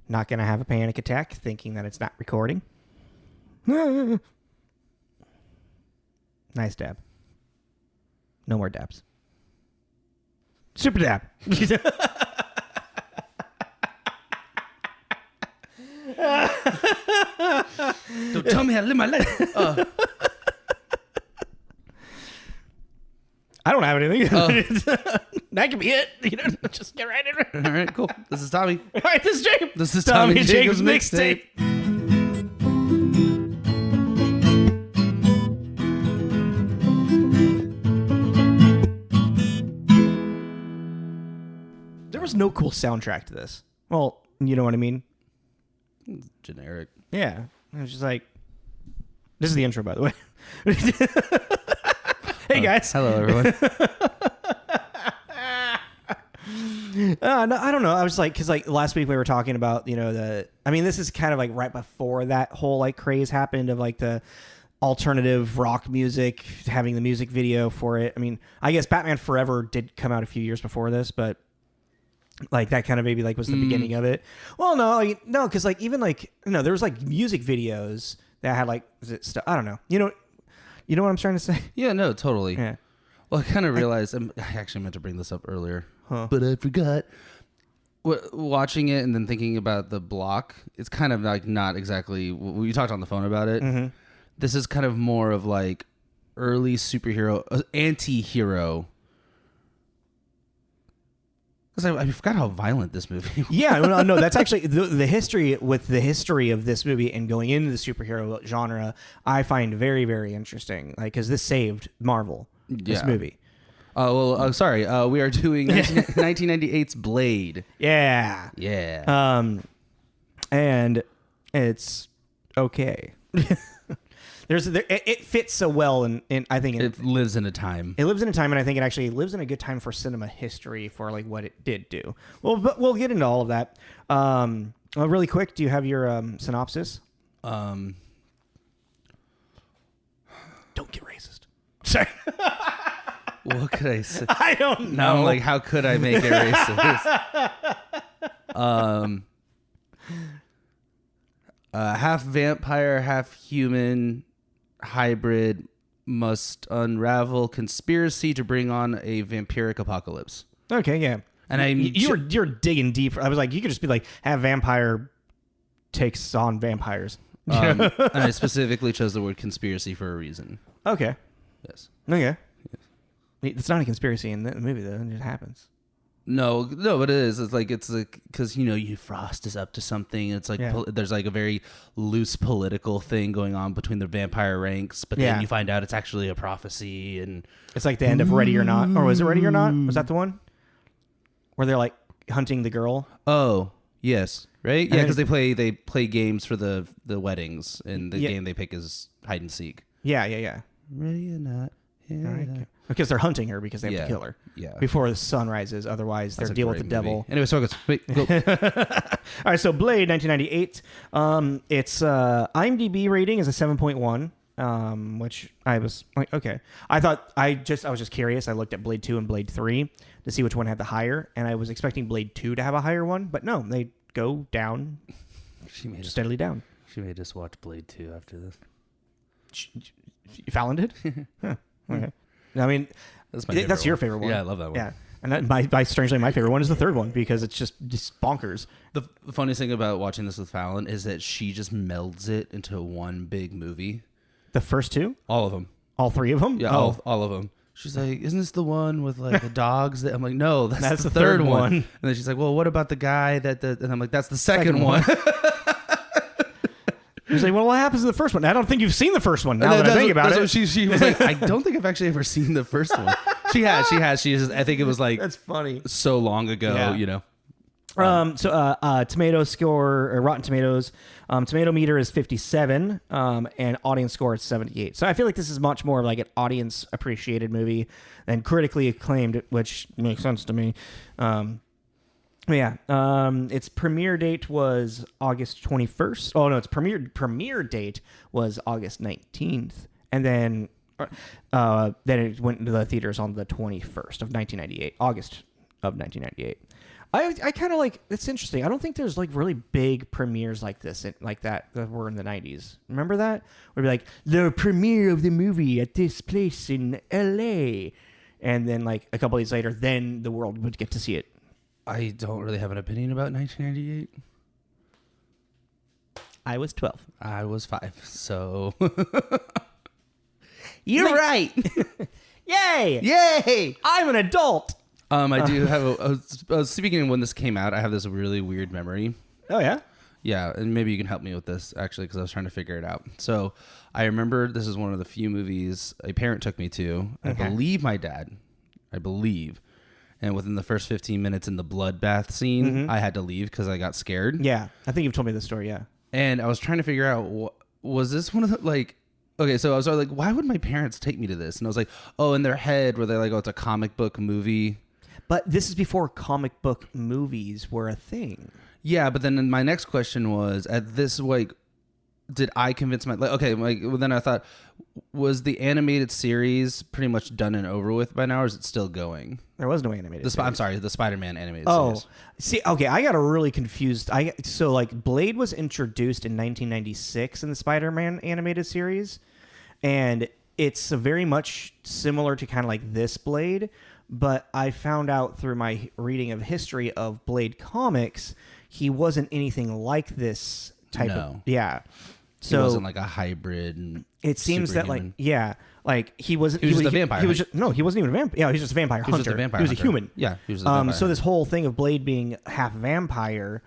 Not going to have a panic attack thinking that it's not recording. Nice dab. No more dabs. Super dab. Don't tell me how to live my life. I don't have anything. That could be it. Just get right in. All right, cool. This is Tommy. All right, this is Jacob. This is Tommy and Jacob's mixtape. There was no cool soundtrack to this. Well, you know what I mean? Generic. Yeah. It was just like, this is the intro, by the way. Hey, guys. Hello, everyone. No, I don't know. I was like, because like last week we were talking about, this is kind of like right before that whole like craze happened of like the alternative rock music, having the music video for it. I mean, I guess Batman Forever did come out a few years before this, but like that kind of maybe like was the beginning of it. Well, no, because like even like, there was like music videos that had like stuff. I don't know. You know what I'm trying to say? Yeah, no, totally. Yeah. Well, I kind of realized I actually meant to bring this up earlier, but I forgot. Watching it and then thinking about the block, it's kind of like not exactly. We talked on the phone about it. Mm-hmm. This is kind of more of like early superhero, anti-hero. Because I forgot how violent this movie was. Yeah, no, that's actually the history with the history of this movie and going into the superhero genre. I find very, very interesting. Like, because this saved Marvel. This movie. Sorry. We are doing 1998's Blade. Yeah. Yeah. And it's okay. It fits so well, and I think it lives in a time. It lives in a time, and I think it actually lives in a good time for cinema history for like what it did do. Well, but we'll get into all of that. Really quick, do you have your synopsis? Don't get racist. Sorry. What could I say? I don't know. Now I'm like, how could I make it racist? Half vampire, half human hybrid must unravel conspiracy to bring on a vampiric apocalypse. Okay, yeah. And you're digging deep. I was like, you could just be like, have vampire takes on vampires. And I specifically chose the word conspiracy for a reason. Okay. Yes. Okay. Yes. It's not a conspiracy in the movie, though. It just happens. No, but it is. It's like because Frost is up to something. It's like there's like a very loose political thing going on between the vampire ranks, but then you find out it's actually a prophecy, and it's like the end of Ready or Not, or was it Ready or Not? Was that the one where they're like hunting the girl? Oh, yes, right, yeah, because they play games for the weddings, and the game they pick is hide and seek. Yeah. Ready or Not. Yeah. Because they're hunting her because they have to kill her before the sun rises. Otherwise, they're dealing with the devil. Anyway, so it goes. Wait, go. All right, so Blade, 1998. Its IMDb rating is a 7.1, which I was like, okay. I was just curious. I looked at Blade 2 and Blade 3 to see which one had the higher, and I was expecting Blade 2 to have a higher one, but no, they go down, steadily down. She made us watch Blade 2 after this. Fallon did? Huh, okay. I mean, that's your favorite one. Yeah, I love that one. Yeah, and strangely, my favorite one is the third one because it's just bonkers. The funniest thing about watching this with Fallon is that she just melds it into one big movie. The first two? All of them. All three of them? Yeah, all of them. She's like, isn't this the one with like the dogs? I'm like, no, that's the third one. And then she's like, well, what about the guy and I'm like, that's the second one. She's like, well, what happens in the first one? I don't think you've seen the first one. Now that I think about it, she was like, I don't think I've actually ever seen the first one. She has. I think it was like that's funny. So long ago, Tomato score, or Rotten Tomatoes, tomato meter is 57, and audience score is 78. So I feel like this is much more like an audience appreciated movie than critically acclaimed, which makes sense to me. Its premiere date was August 21st. Oh no, its premiere date was August 19th, and then it went into the theaters on the 21st of 1998, August of 1998. I kind of like, it's interesting. I don't think there's like really big premieres like this, like that were in the 90s. Remember that? Where it'd be like, the premiere of the movie at this place in LA. And then like a couple days later, then the world would get to see it. I don't really have an opinion about 1998. I was 12. I was 5. So you're right. Yay! Yay! I'm an adult. I do have speaking of when this came out, I have this really weird memory. Oh yeah? Yeah, and maybe you can help me with this, actually, because I was trying to figure it out. So I remember this is one of the few movies a parent took me to. Okay. I believe my dad. And within the first 15 minutes in the bloodbath scene, I had to leave because I got scared. Yeah, I think you've told me this story, yeah. And I was trying to figure out, was this one of the, like... Okay, so I was like, why would my parents take me to this? And I was like, oh, in their head, were they like, oh, it's a comic book movie? But this is before comic book movies were a thing. Yeah, but then my next question was, at this, like, did I convince my... Like, okay, like, well, then I thought, was the animated series pretty much done and over with by now, or is it still going? There was no animated series. I'm sorry, the Spider-Man animated series. See, okay, I got really confused. So, like, Blade was introduced in 1996 in the Spider-Man animated series, and it's very much similar to kind of like this Blade, but I found out through my reading of history of Blade comics, he wasn't anything like this type of... Yeah. So, he wasn't like a hybrid. It seems that, like, yeah, like he wasn't. He was just a vampire. He wasn't even a vampire. Yeah, he was just a vampire hunter. He was a human. Yeah, he was a vampire. So this whole thing of Blade being half vampire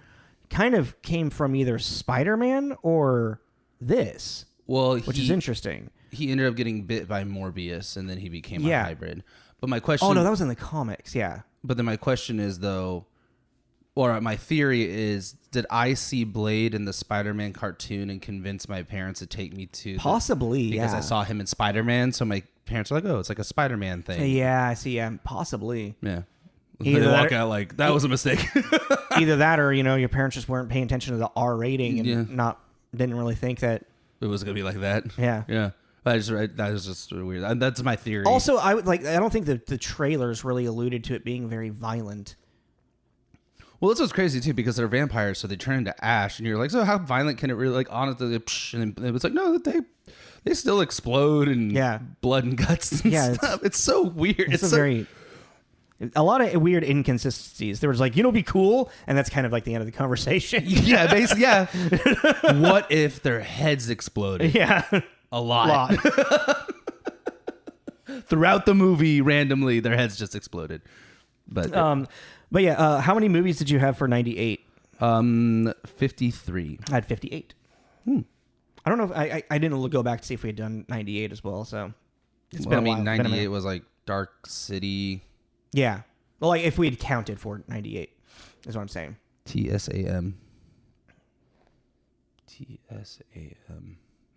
kind of came from either Spider-Man or this. Well, which is interesting. He ended up getting bit by Morbius, and then he became a hybrid. But my question... Oh, no, that was in the comics, yeah. But then my question is, though... Or my theory is, did I see Blade in the Spider-Man cartoon and convince my parents to take me to... Possibly, because I saw him in Spider-Man, so my parents were like, oh, it's like a Spider-Man thing. Yeah, I see, yeah, possibly. Yeah. They walk out like, that was a mistake. Either that or, your parents just weren't paying attention to the R rating and didn't really think that... It was going to be like that. Yeah. Yeah. That is just weird. That's my theory. Also, I don't think the trailers really alluded to it being very violent. Well, this was crazy too because they're vampires, so they turn into ash, and you're like, so how violent can it really? Like, honestly, and it's like, no, they still explode and blood and guts and stuff. It's so weird. It's a lot of weird inconsistencies. There was like, it'd be cool, and that's kind of like the end of the conversation. Yeah, basically, yeah. What if their heads exploded? Yeah, a lot. Throughout the movie, randomly, their heads just exploded. But yeah, how many movies did you have for 98? 53. I had 58. I don't know if I didn't go back to see if we had done 98 as well. So it's been a while. 98 was like Dark City. Yeah. Well, like if we had counted for 98 is what I'm saying. TSAM.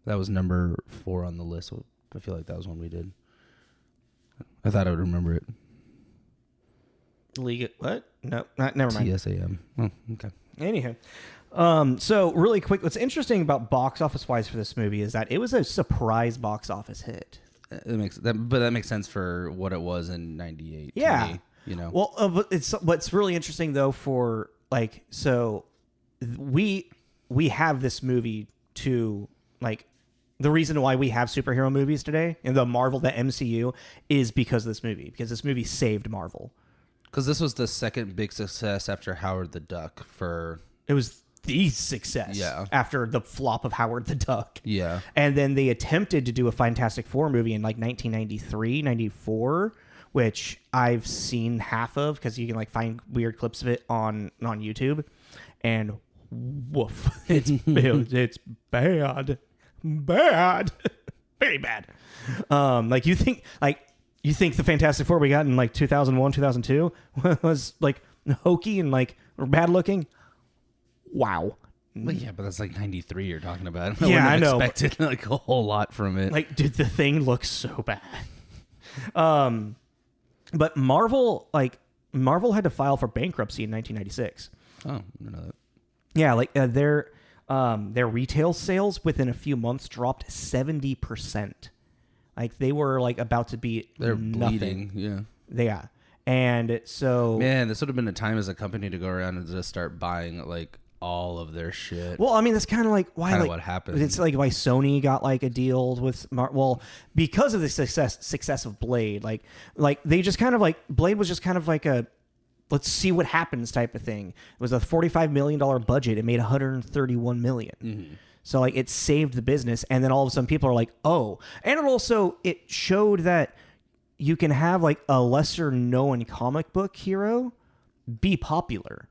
That was number 4 on the list. I feel like that was one we did. I thought I would remember it. League what? No, never mind. TSAM. Oh, okay. Anyhow, so really quick, what's interesting about box office wise for this movie is that it was a surprise box office hit. That makes sense for what it was in 98. Yeah. To me, Well, but it's what's really interesting though for like we have this movie to like. The reason why we have superhero movies today in the MCU is because of this movie. Because this movie saved Marvel. Because this was the second big success after Howard the Duck It was the success after the flop of Howard the Duck. Yeah. And then they attempted to do a Fantastic Four movie in like 1993, 94, which I've seen half of because you can like find weird clips of it on YouTube. And woof. It's bad. Bad. Very bad. Like you think the Fantastic Four we got in like 2001, 2002 was like hokey and like bad looking? Wow. Well, yeah, but that's like 93 you're talking about. I know. Expected like a whole lot from it. Like, dude, the thing looks so bad. But Marvel had to file for bankruptcy in 1996. Oh, I didn't know that. Yeah, like their retail sales within a few months dropped 70%. Like they were like about to be They're nothing. bleeding, yeah. Yeah. And so, man, this would have been a time as a company to go around and just start buying like all of their shit. well, I mean, that's kind of like why Kind of like, what happened. It's like why Sony got like a deal with well, because of the success of Blade. Like they just kind of like Blade was just kind of like a let's see what happens type of thing. It was a $45 million budget. It made $131 million. Mm-hmm. So like it saved the business, and then all of a sudden people are like, oh, and it showed that you can have like a lesser known comic book hero be popular.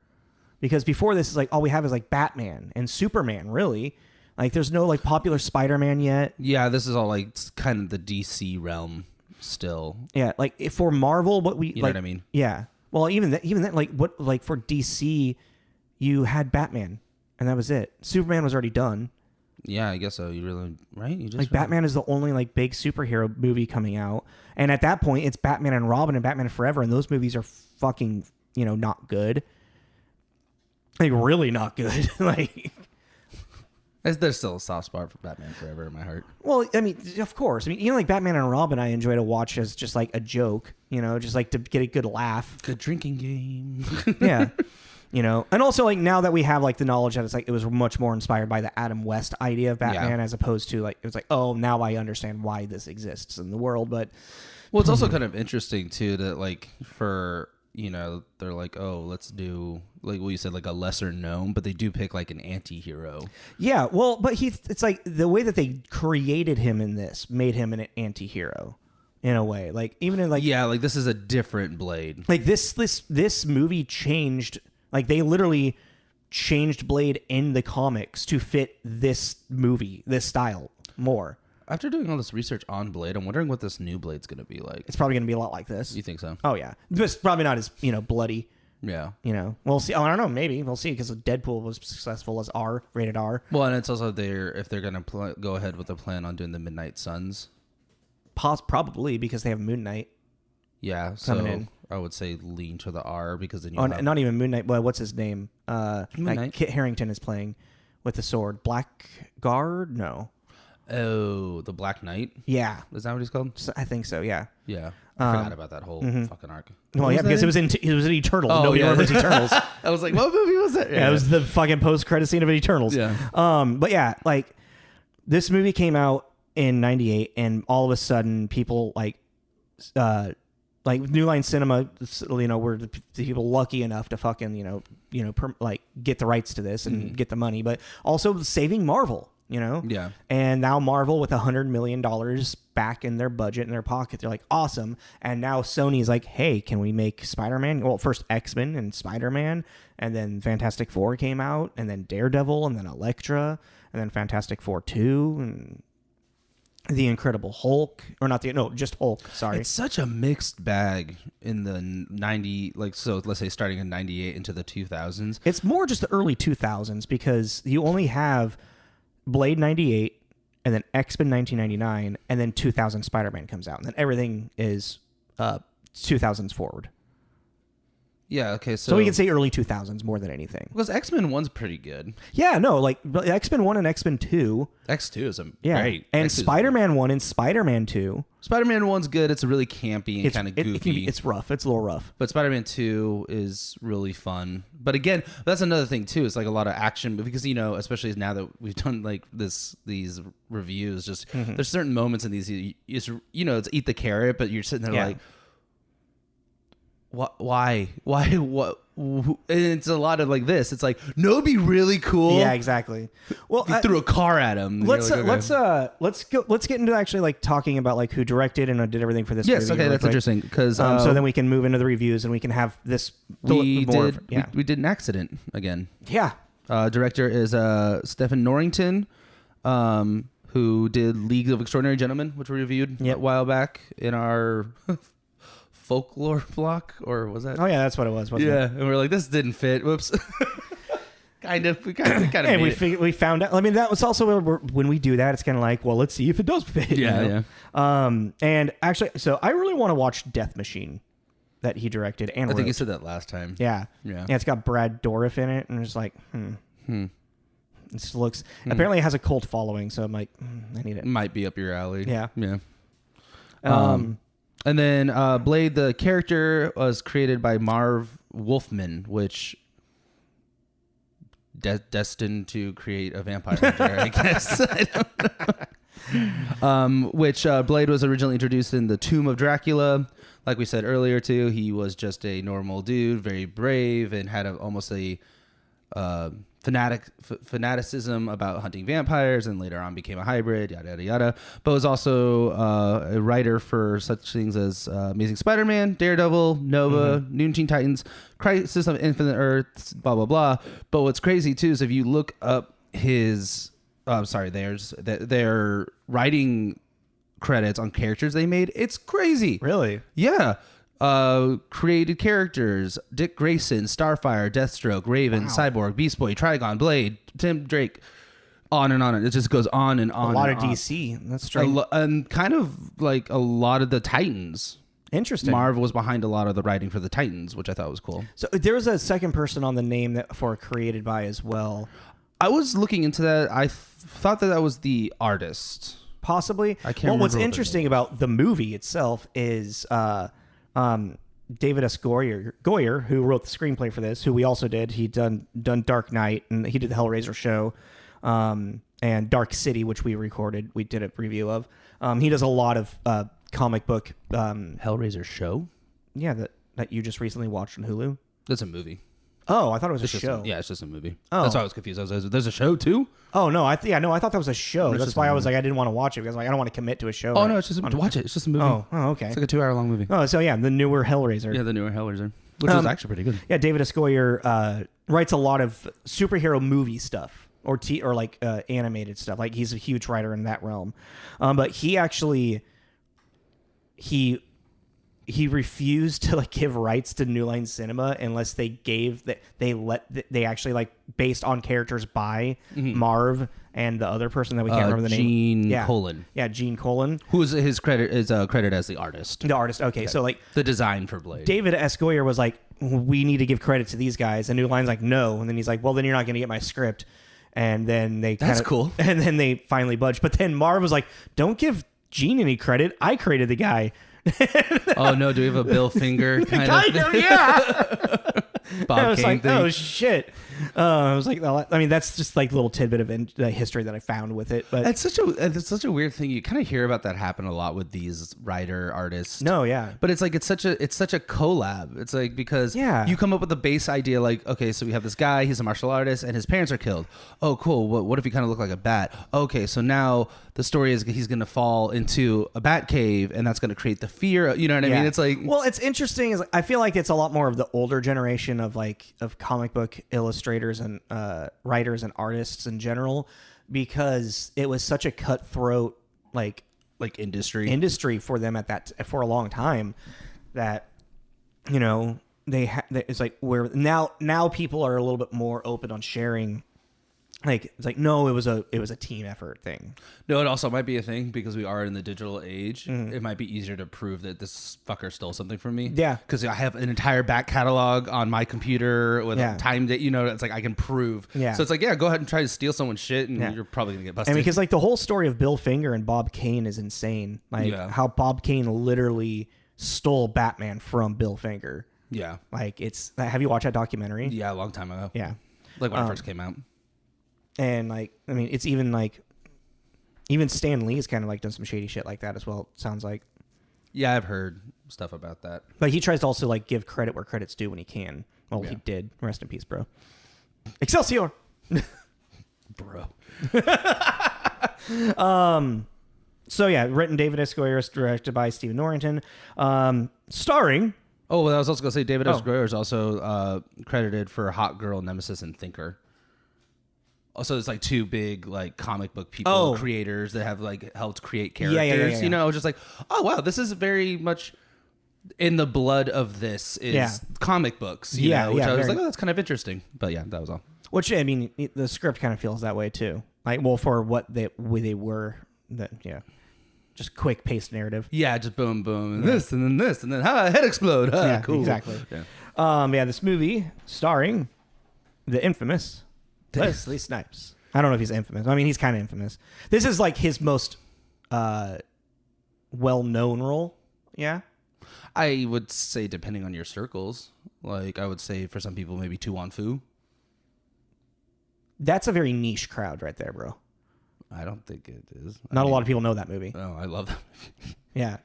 Because before this is like all we have is like Batman and Superman, really. Like there's no like popular Spider-Man yet. Yeah, this is all like kind of the DC realm still. Yeah, like for Marvel, what we you know what I mean? Yeah. Well, even that, like what like for DC, you had Batman, and that was it. Superman was already done. Yeah, I guess so. You really right? You just like Batman is the only like big superhero movie coming out, and at that point, it's Batman and Robin and Batman Forever, and those movies are fucking not good. Like really not good. Like there's still a soft spot for Batman Forever in my heart. Well, I mean, of course. I mean, like Batman and Robin, I enjoy to watch as just like a joke, just like to get a good laugh. Good drinking game. Yeah. And also like now that we have like the knowledge that it was much more inspired by the Adam West idea of Batman as opposed to like, it was like, oh, now I understand why this exists in the world. But well, it's also kind of interesting too that like for, they're like, oh, let's do like what you said, like a lesser known, but they do pick like an anti-hero. Yeah. Well, but it's like the way that they created him in this made him an anti-hero in a way. Like even in like, yeah, like this is a different Blade. Like this movie changed. Like they literally changed Blade in the comics to fit this movie, this style more. After doing all this research on Blade, I'm wondering what this new Blade's going to be like. It's probably going to be a lot like this. You think so? Oh yeah, but probably not as bloody. Yeah. We'll see. Oh, I don't know. Maybe we'll see because Deadpool was successful as rated R. Well, and it's also if they're going to go ahead with the plan on doing the Midnight Suns. Probably because they have Moon Knight. Yeah, coming in. I would say lean to the R because then you have... not even Moon Knight. Well, what's his name? Moon Knight. Kit Harington is playing with the sword. Blackguard? No. Oh, the Black Knight? Yeah. Is that what he's called? I think so, yeah. Yeah. I forgot about that whole fucking arc. Well, yeah, because it was in Eternals. Oh, Nobody remembers Eternals. I was like, what movie was that? Yeah, it was the fucking post-credit scene of Eternals. Yeah. But yeah, like, this movie came out in 98, and all of a sudden, people, like New Line Cinema, were the people lucky enough to fucking, get the rights to this and get the money, but also saving Marvel, Yeah. And now Marvel with $100 million back in their budget in their pocket, they're like, awesome. And now Sony's like, hey, can we make Spider-Man? Well, first X-Men and Spider-Man, and then Fantastic Four came out, and then Daredevil, and then Elektra, and then Fantastic Four 2, and The Incredible Hulk, or not just Hulk. Sorry, it's such a mixed bag in the 90, so let's say starting in 98 into the 2000s. It's more just the early 2000s because you only have Blade 98, and then X-Men 1999, and then 2000 Spider-Man comes out, and then everything is 2000s forward. Yeah, okay, so we can say early 2000s more than anything. Because X-Men 1's pretty good. Yeah, no, like X-Men 1 and X-Men 2. X2 is great. And Spider-Man 1 and Spider-Man 2. Spider-Man 1's good. It's really campy and kind of goofy. It's rough. It's a little rough. But Spider-Man 2 is really fun. But again, that's another thing too. It's like a lot of action because, especially now that we've done like these reviews, just there's certain moments in these, it's eat the carrot, but you're sitting there like, why? What? And it's a lot of like this. It's like, no, it'd be really cool. Yeah, exactly. Well, you threw a car at him. Let's get into actually like talking about like who directed and did everything for this. Yes, movie okay, really that's quick. interesting because so then we can move into the reviews and we can have this. We did an accident again. Yeah. Director is Stephen Norrington, who did League of Extraordinary Gentlemen, which we reviewed a while back in our folklore block, or was that? Oh yeah, that's what it was. Wasn't it? And we're like, this didn't fit. Whoops. kind of. We we found out. I mean, that was also when we do that. It's kind of like, well, let's see if it does fit. Yeah. And actually, so I really want to watch Death Machine that he directed and I think wrote. you said that last time. Yeah. It's got Brad Dorff in it, and it's like, This looks apparently it has a cult following, so I'm like, I need it. Might be up your alley. Yeah. And then Blade, the character, was created by Marv Wolfman, which destined to create a vampire hunter, I guess. I don't know. Which Blade was originally introduced in the Tomb of Dracula. Like we said earlier, too, he was just a normal dude, very brave, and had almost a fanaticism about hunting vampires, and later on became a hybrid, yada yada yada. But was also a writer for such things as Amazing Spider-Man, Daredevil, Nova, New Teen Titans, Crisis of Infinite Earths, blah blah blah. But what's crazy too is if you look up his their writing credits on characters they made, it's crazy. Really? Yeah. Created characters: Dick Grayson, Starfire, Deathstroke, Raven, Cyborg, Beast Boy, Trigon, Blade, Tim Drake, on and on. It just goes on and on. A lot of on. DC. That's strange. And kind of like a lot of the Titans. Interesting. Marv was behind a lot of the writing for the Titans, which I thought was cool. So there was a second person on the name that for created by as well. I was looking into that. I thought that was the artist. Possibly. I can't remember. What's interesting about the movie itself is David S. Goyer, who wrote the screenplay for this, who we also did. He'd done Dark Knight, and he did the Hellraiser show, and Dark City, which we recorded. We did a review of. He does a lot of comic book. Hellraiser show? Yeah, that you just recently watched on Hulu. That's a movie. Oh, I thought it was It's a show. It's just a movie. Oh. That's why I was confused. There's a show too? Oh no, I thought that was a show. It's That's just why a I was movie. like, I didn't want to watch it because like I don't want to commit to a show. Oh no, it's just watch it. It's just a movie. Oh, okay. It's like a 2-hour-long movie. Oh, so yeah, the newer Hellraiser. Yeah, the newer Hellraiser, which was actually pretty good. Yeah, David S. Goyer writes a lot of superhero movie stuff or like animated stuff. Like he's a huge writer in that realm. But he actually he refused to like give rights to New Line Cinema unless they actually like based on characters by Marv and the other person that we can't remember the name. Gene Colan. Yeah, Gene Colan. Who's his credit is credited as the artist. The artist. Okay, so like the design for Blade. David S. Goyer was like, we need to give credit to these guys, and New Line's like, no, and then he's like, well, then you're not going to get my script, and then they That's cool. and then they finally budged, but then Marv was like, don't give Gene any credit. I created the guy. Oh no, do we have a Bill Finger kind of yeah. Bob I was Kane like, thing? oh shit. I was like, I mean, that's just like a little tidbit of history that I found with it. But It's such a weird thing. You kind of hear about that happen a lot with these writer artists. no, yeah. But it's like it's such a collab. It's like because you come up with a base idea like, okay, so we have this guy, he's a martial artist, and his parents are killed. Oh, cool. What if he kind of looked like a bat? Okay, so now the story is he's going to fall into a bat cave, and that's going to create the fear. You know what I mean? It's like, well, it's interesting. Is I feel like it's a lot more of the older generation of comic book illustrators and writers and artists in general, because it was such a cutthroat like industry for them for a long time that it's like where now people are a little bit more open on sharing. Like it's like no, it was a team effort thing. No, it also might be a thing because we are in the digital age. It might be easier to prove that this fucker stole something from me. Yeah, because I have an entire back catalog on my computer with time that it's like I can prove. Yeah, so it's like go ahead and try to steal someone's shit, and you're probably gonna get busted. I mean, because like the whole story of Bill Finger and Bob Kane is insane. Like how Bob Kane literally stole Batman from Bill Finger. Yeah, like it's. Have you watched that documentary? Yeah, a long time ago. Yeah, like when it first came out. And like, I mean, it's even Stan Lee's kind of like done some shady shit like that as well. It sounds like. Yeah, I've heard stuff about that. But he tries to also like give credit where credit's due when he can. Well, he did. Rest in peace, bro. Excelsior, bro. So yeah, written David S. Goyer, directed by Stephen Norrington, starring. Oh, well, I was also gonna say David S. Goyer is also credited for Hot Girl, Nemesis, and Thinker. Also, it's like two big like comic book people, creators that have like helped create characters. Yeah. Just like, oh wow, this is very much in the blood of this is comic books. Which I was like, oh, that's kind of interesting. But yeah, that was all. Which I mean, the script kind of feels that way too. Like, well, for what they were, that just quick paced narrative. Yeah, just boom, boom, and this, and then this, and then head explode. Cool, exactly. Yeah. This movie starring the infamous Wesley Snipes. I don't know if he's infamous. I mean, he's kind of infamous. This is like his most well-known role. Yeah. I would say depending on your circles. Like I would say for some people maybe Tu Wan Fu. That's a very niche crowd right there, bro. I don't think it is. Not a lot of people know that movie. Oh, I love that movie. Yeah.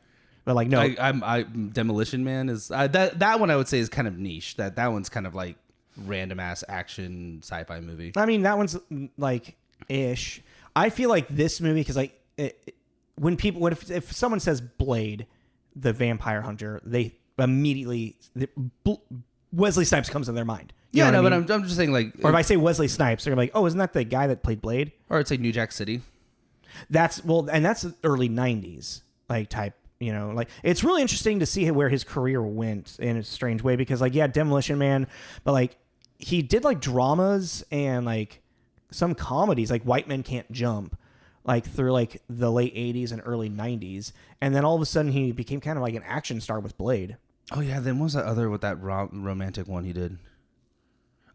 But like, no. I Demolition Man is that one I would say is kind of niche. That one's kind of like random ass action sci-fi movie. I mean, that one's like ish. I feel like this movie, because like if someone says Blade, the vampire hunter, they immediately Wesley Snipes comes in their mind. You know what I mean? But I'm just saying like, or if I say Wesley Snipes, they're like, oh, isn't that the guy that played Blade? Or I'd say New Jack City. That's early 90s like type. You know, like it's really interesting to see where his career went in a strange way, because like, yeah, Demolition Man, but like he did like dramas and like some comedies like White Men Can't Jump, like through like the late 80s and early 90s. And then all of a sudden he became kind of like an action star with Blade. Oh yeah. Then what was that other with that romantic one he did?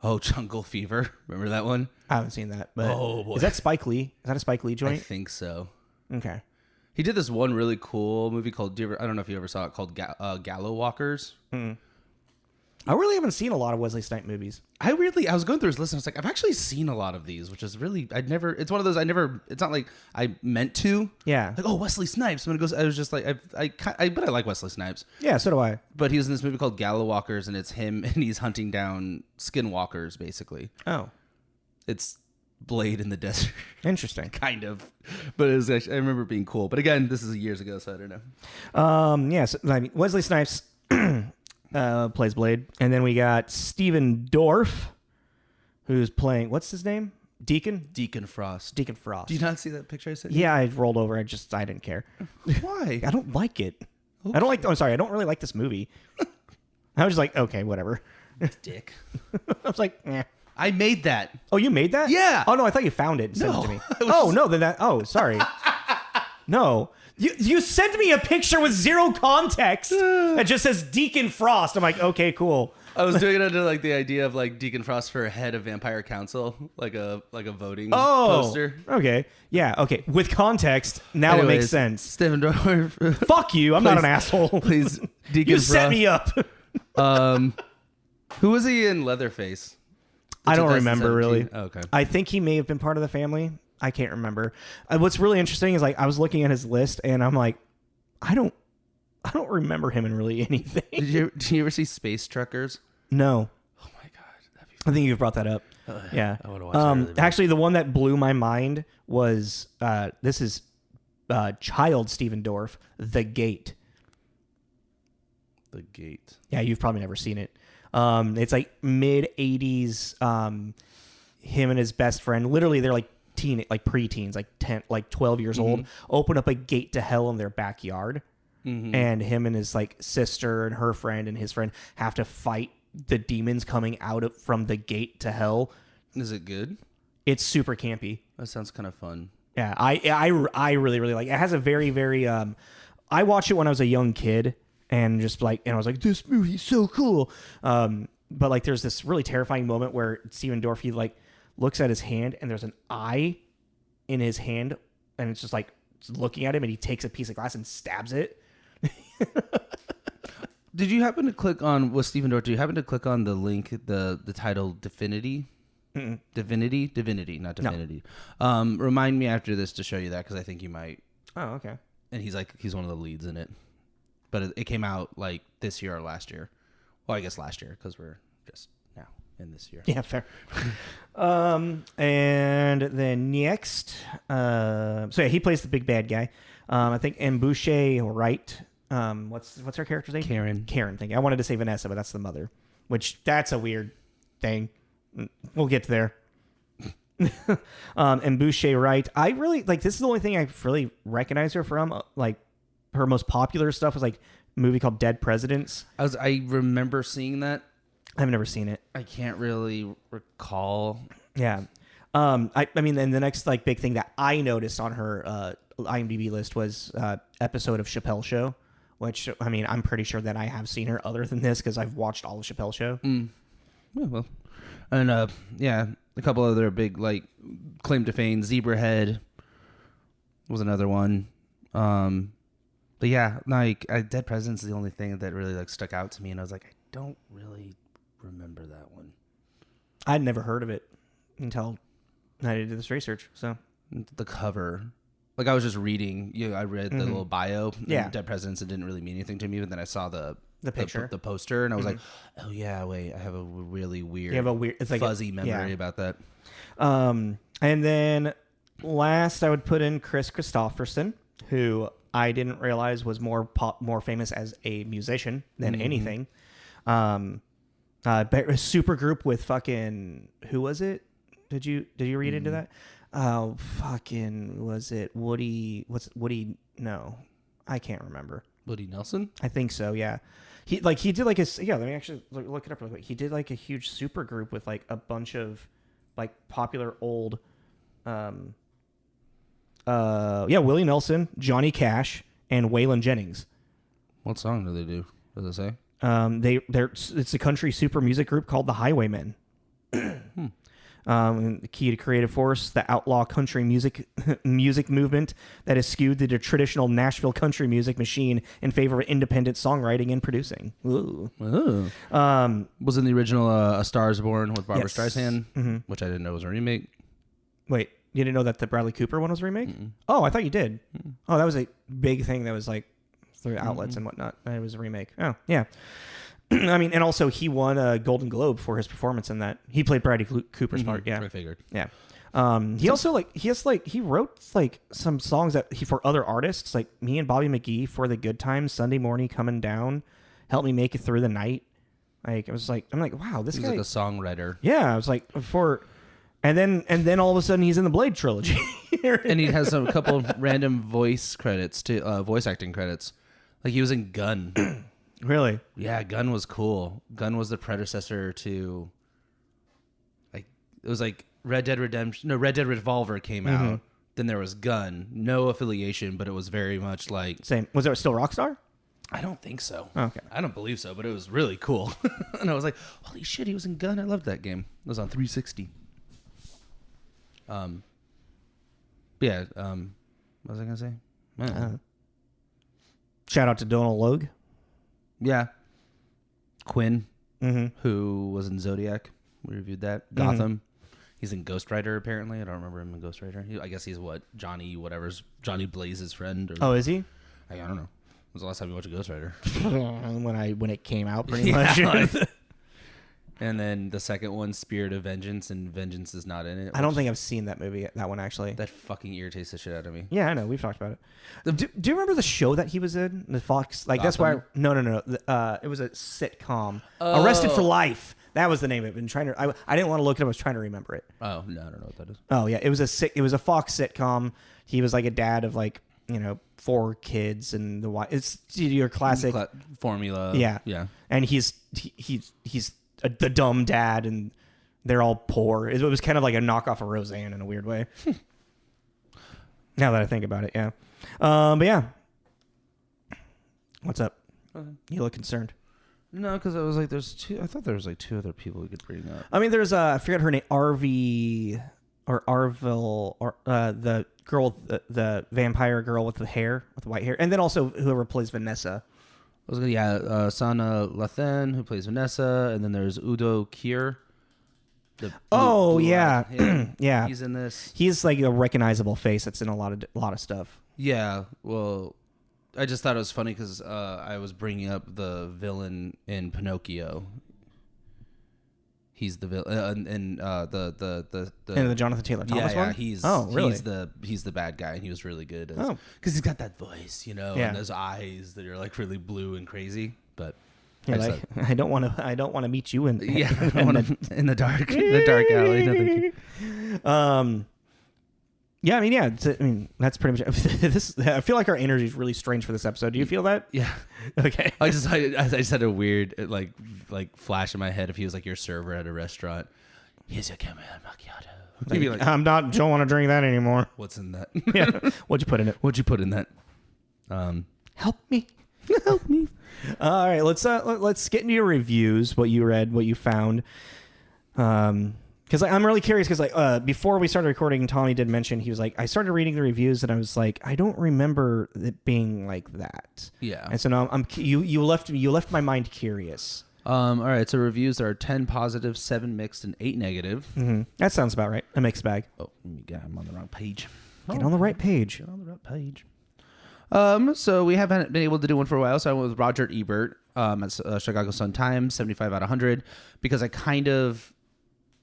Oh, Jungle Fever. Remember that one? I haven't seen that, but oh, boy. Is that Spike Lee? Is that a Spike Lee joint? I think so. Okay. He did this one really cool movie called, I don't know if you ever saw it, called Gallow Walkers. Mm-hmm. I really haven't seen a lot of Wesley Snipes movies. I was going through his list and I was like, I've actually seen a lot of these, which is really, it's one of those it's not like I meant to. Yeah. Like, oh, Wesley Snipes. When it goes, I was just like, but I like Wesley Snipes. Yeah, so do I. But he was in this movie called Gallow Walkers, and it's him and he's hunting down skinwalkers, basically. Oh. It's Blade in the desert. Interesting. Kind of. But it was actually, I remember it being cool. But again, this is years ago, so I don't know. Yeah, so, I mean, Wesley Snipes plays Blade. And then we got Stephen Dorff, who's playing, what's his name? Deacon Frost. Do you not see that picture I sent you? Yeah, I rolled over. I didn't care. Why? I don't like it. Okay. I'm sorry. I don't really like this movie. I was just like, okay, whatever. Dick. I was like, eh. I made that. Oh, you made that? Yeah. Oh, no, I thought you found it and sent it to me. Oh, sorry. No. You sent me a picture with zero context that just says Deacon Frost. I'm like, okay, cool. I was doing it under like the idea of like Deacon Frost for head of Vampire Council, like a voting poster. Okay. Yeah, okay. With context, now it makes sense. Stephen Dorff. Fuck you. I'm not an asshole. Please, Deacon Frost. You set me up. Who was he in Leatherface? I don't remember really. Oh, okay. I think he may have been part of the family. I can't remember. What's really interesting is like I was looking at his list and I'm like, I don't remember him in really anything. Did you ever see Space Truckers? No. Oh my god. I think you've brought that up. Yeah. I want to watch it. Actually, the one that blew my mind was this is child Stephen Dorff, The Gate. The Gate. Yeah, you've probably never seen it. It's like mid 80s. Him and his best friend, literally they're like preteens, like 10, like 12 years old, open up a gate to hell in their backyard. And him and his like sister and her friend and his friend have to fight the demons coming out from the gate to hell. Is it good? It's super campy. That sounds kind of fun. Yeah, I really, really like it. It has a very, very I watched it when I was a young kid and just like, and I was like, this movie's so cool. But like there's this really terrifying moment where Stephen Dorff, he like looks at his hand and there's an eye in his hand and it's just like looking at him and he takes a piece of glass and stabs it. Did you happen to click on with Stephen Dorff? Did you happen to click on the link, the title Divinity? Divinity, not Divinity. No. Remind me after this to show you that because I think you might. Oh, okay. And he's one of the leads in it, but it came out like this year or last year. Well, I guess last year because we're just now in this year. Yeah, fair. And then next, so yeah, he plays the big bad guy. I think Embouche Wright. What's her character's name? Karen. Thank you. I wanted to say Vanessa, but that's the mother. Which that's a weird thing. We'll get there. Embouche Wright. I really like. This is the only thing I really recognize her from. Like her most popular stuff was like a movie called Dead Presidents. I remember seeing that. I've never seen it. I can't really recall. Yeah. I mean, and the next like big thing that I noticed on her IMDb list was episode of Chappelle Show, which I mean, I'm pretty sure that I have seen her other than this because I've watched all of Chappelle Show. Well, and yeah, a couple other big like claim to fame. Zebrahead was another one. But yeah, like Dead Presidents is the only thing that really like stuck out to me, and I was like, I don't really remember that one. I'd never heard of it until I did this research. So the cover, like I was just reading, I read the little bio. Yeah. Dead Presidents, it didn't really mean anything to me, but then I saw the picture, the poster, and I was like, oh yeah, wait, I have a really weird, it's like fuzzy memory about that. And then last I would put in Kristofferson, who I didn't realize was more famous as a musician than anything. A super group with fucking, who was it? Did you read into that? Oh, fucking, was it Woody? No, I can't remember. Woody Nelson? I think so. Yeah. He did like let me actually look it up real quick. He did like a huge super group with like a bunch of like popular old, Willie Nelson, Johnny Cash, and Waylon Jennings. What song do they do? What does it say? It's a country super music group called the Highwaymen. The key to creative force, the outlaw country music movement that has skewed the traditional Nashville country music machine in favor of independent songwriting and producing. Ooh. Was in the original A Star Is Born with Barbra Yes. Streisand, which I didn't know was a remake. Wait, you didn't know that the Bradley Cooper one was a remake? Mm-mm. Oh, I thought you did. Oh, that was a big thing that was like through outlets and whatnot. It was a remake. Oh, yeah. I mean, and also he won a Golden Globe for his performance in that. He played Bradley Cooper's part. Yeah, I figured. Yeah. He wrote like some songs that for other artists, like me and Bobby McGee for the Good Times, Sunday Morning Coming Down, Help Me Make It Through the Night. Like I'm like, wow, this He's guy. like a songwriter. Yeah, I was like and then all of a sudden he's in the Blade trilogy, and he has a couple of random voice acting credits. Like he was in Gun. Really? Yeah, Gun was cool. Gun was the predecessor to, like, it was like Red Dead Revolver came out. Then there was Gun. No affiliation, but it was very much like... Same. Was it still Rockstar? I don't think so. Oh, okay. I don't believe so, but it was really cool. And I was like, holy shit, he was in Gun. I loved that game. It was on 360. What was I going to say? Shout out to Donald Logue. Yeah. Quinn, who was in Zodiac. We reviewed that. Gotham. He's in Ghost Rider, apparently. I don't remember him in Ghost Rider. I guess he's Johnny Blaze's friend. Oh, is he? I don't know. When was the last time you watched a Ghost Rider? when it came out, pretty much. And then the second one, Spirit of Vengeance, and Vengeance is not in it. I don't think I've seen that movie, that one, actually. That fucking irritates the shit out of me. Yeah, I know. We've talked about it. Do you remember the show that he was in? The Fox? Like, that's why... No. It was a sitcom. Oh. Arrested for Life. That was the name of it. I didn't want to look it up. I was trying to remember it. Oh, no, I don't know what that is. Oh, yeah. It was a Fox sitcom. He was like a dad of like, 4 kids and the wife. It's your classic... formula. Yeah. Yeah. And he's the dumb dad, and they're all poor. It was kind of like a knockoff of Roseanne in a weird way. Now that I think about it, yeah. But yeah. What's up? You look concerned. No, because I was like, I thought there was like 2 other people we could bring up. I mean, there's I forget her name, Arville, or the girl, the vampire girl with the white hair, and then also whoever plays Vanessa. Sana Lathan, who plays Vanessa, and then there's Udo Kier. Yeah. He's in this. He's like a recognizable face that's in a lot of stuff. Yeah, well, I just thought it was funny because I was bringing up the villain in Pinocchio. He's the villain, and the Jonathan Taylor Thomas one. Really? He's the bad guy, and he was really good. Because he's got that voice, and those eyes that are like really blue and crazy. But I don't want to meet you in in the dark alley. No, thank you. Yeah, I mean, that's pretty much this. I feel like our energy is really strange for this episode. Do you feel that? Yeah. Okay. I just had a weird like flash in my head if he was like your server at a restaurant. Here's your caramel macchiato. Don't want to drink that anymore. What's in that? Yeah. What'd you put in it? What'd you put in that? Help me. Help me. All right, let's get into your reviews. What you read, what you found. Because I'm really curious. Because before we started recording, Tommy did mention he was like, I started reading the reviews and I was like, I don't remember it being like that. Yeah. And so now you left my mind curious. All right. So reviews are 10 positive, 7 mixed, and 8 negative. Mm-hmm. That sounds about right. A mixed bag. Oh, I'm on the wrong page. Get on the right page. Get on the right page. So we haven't been able to do one for a while. So I went with Roger Ebert at Chicago Sun-Times, 75 out of 100, because I kind of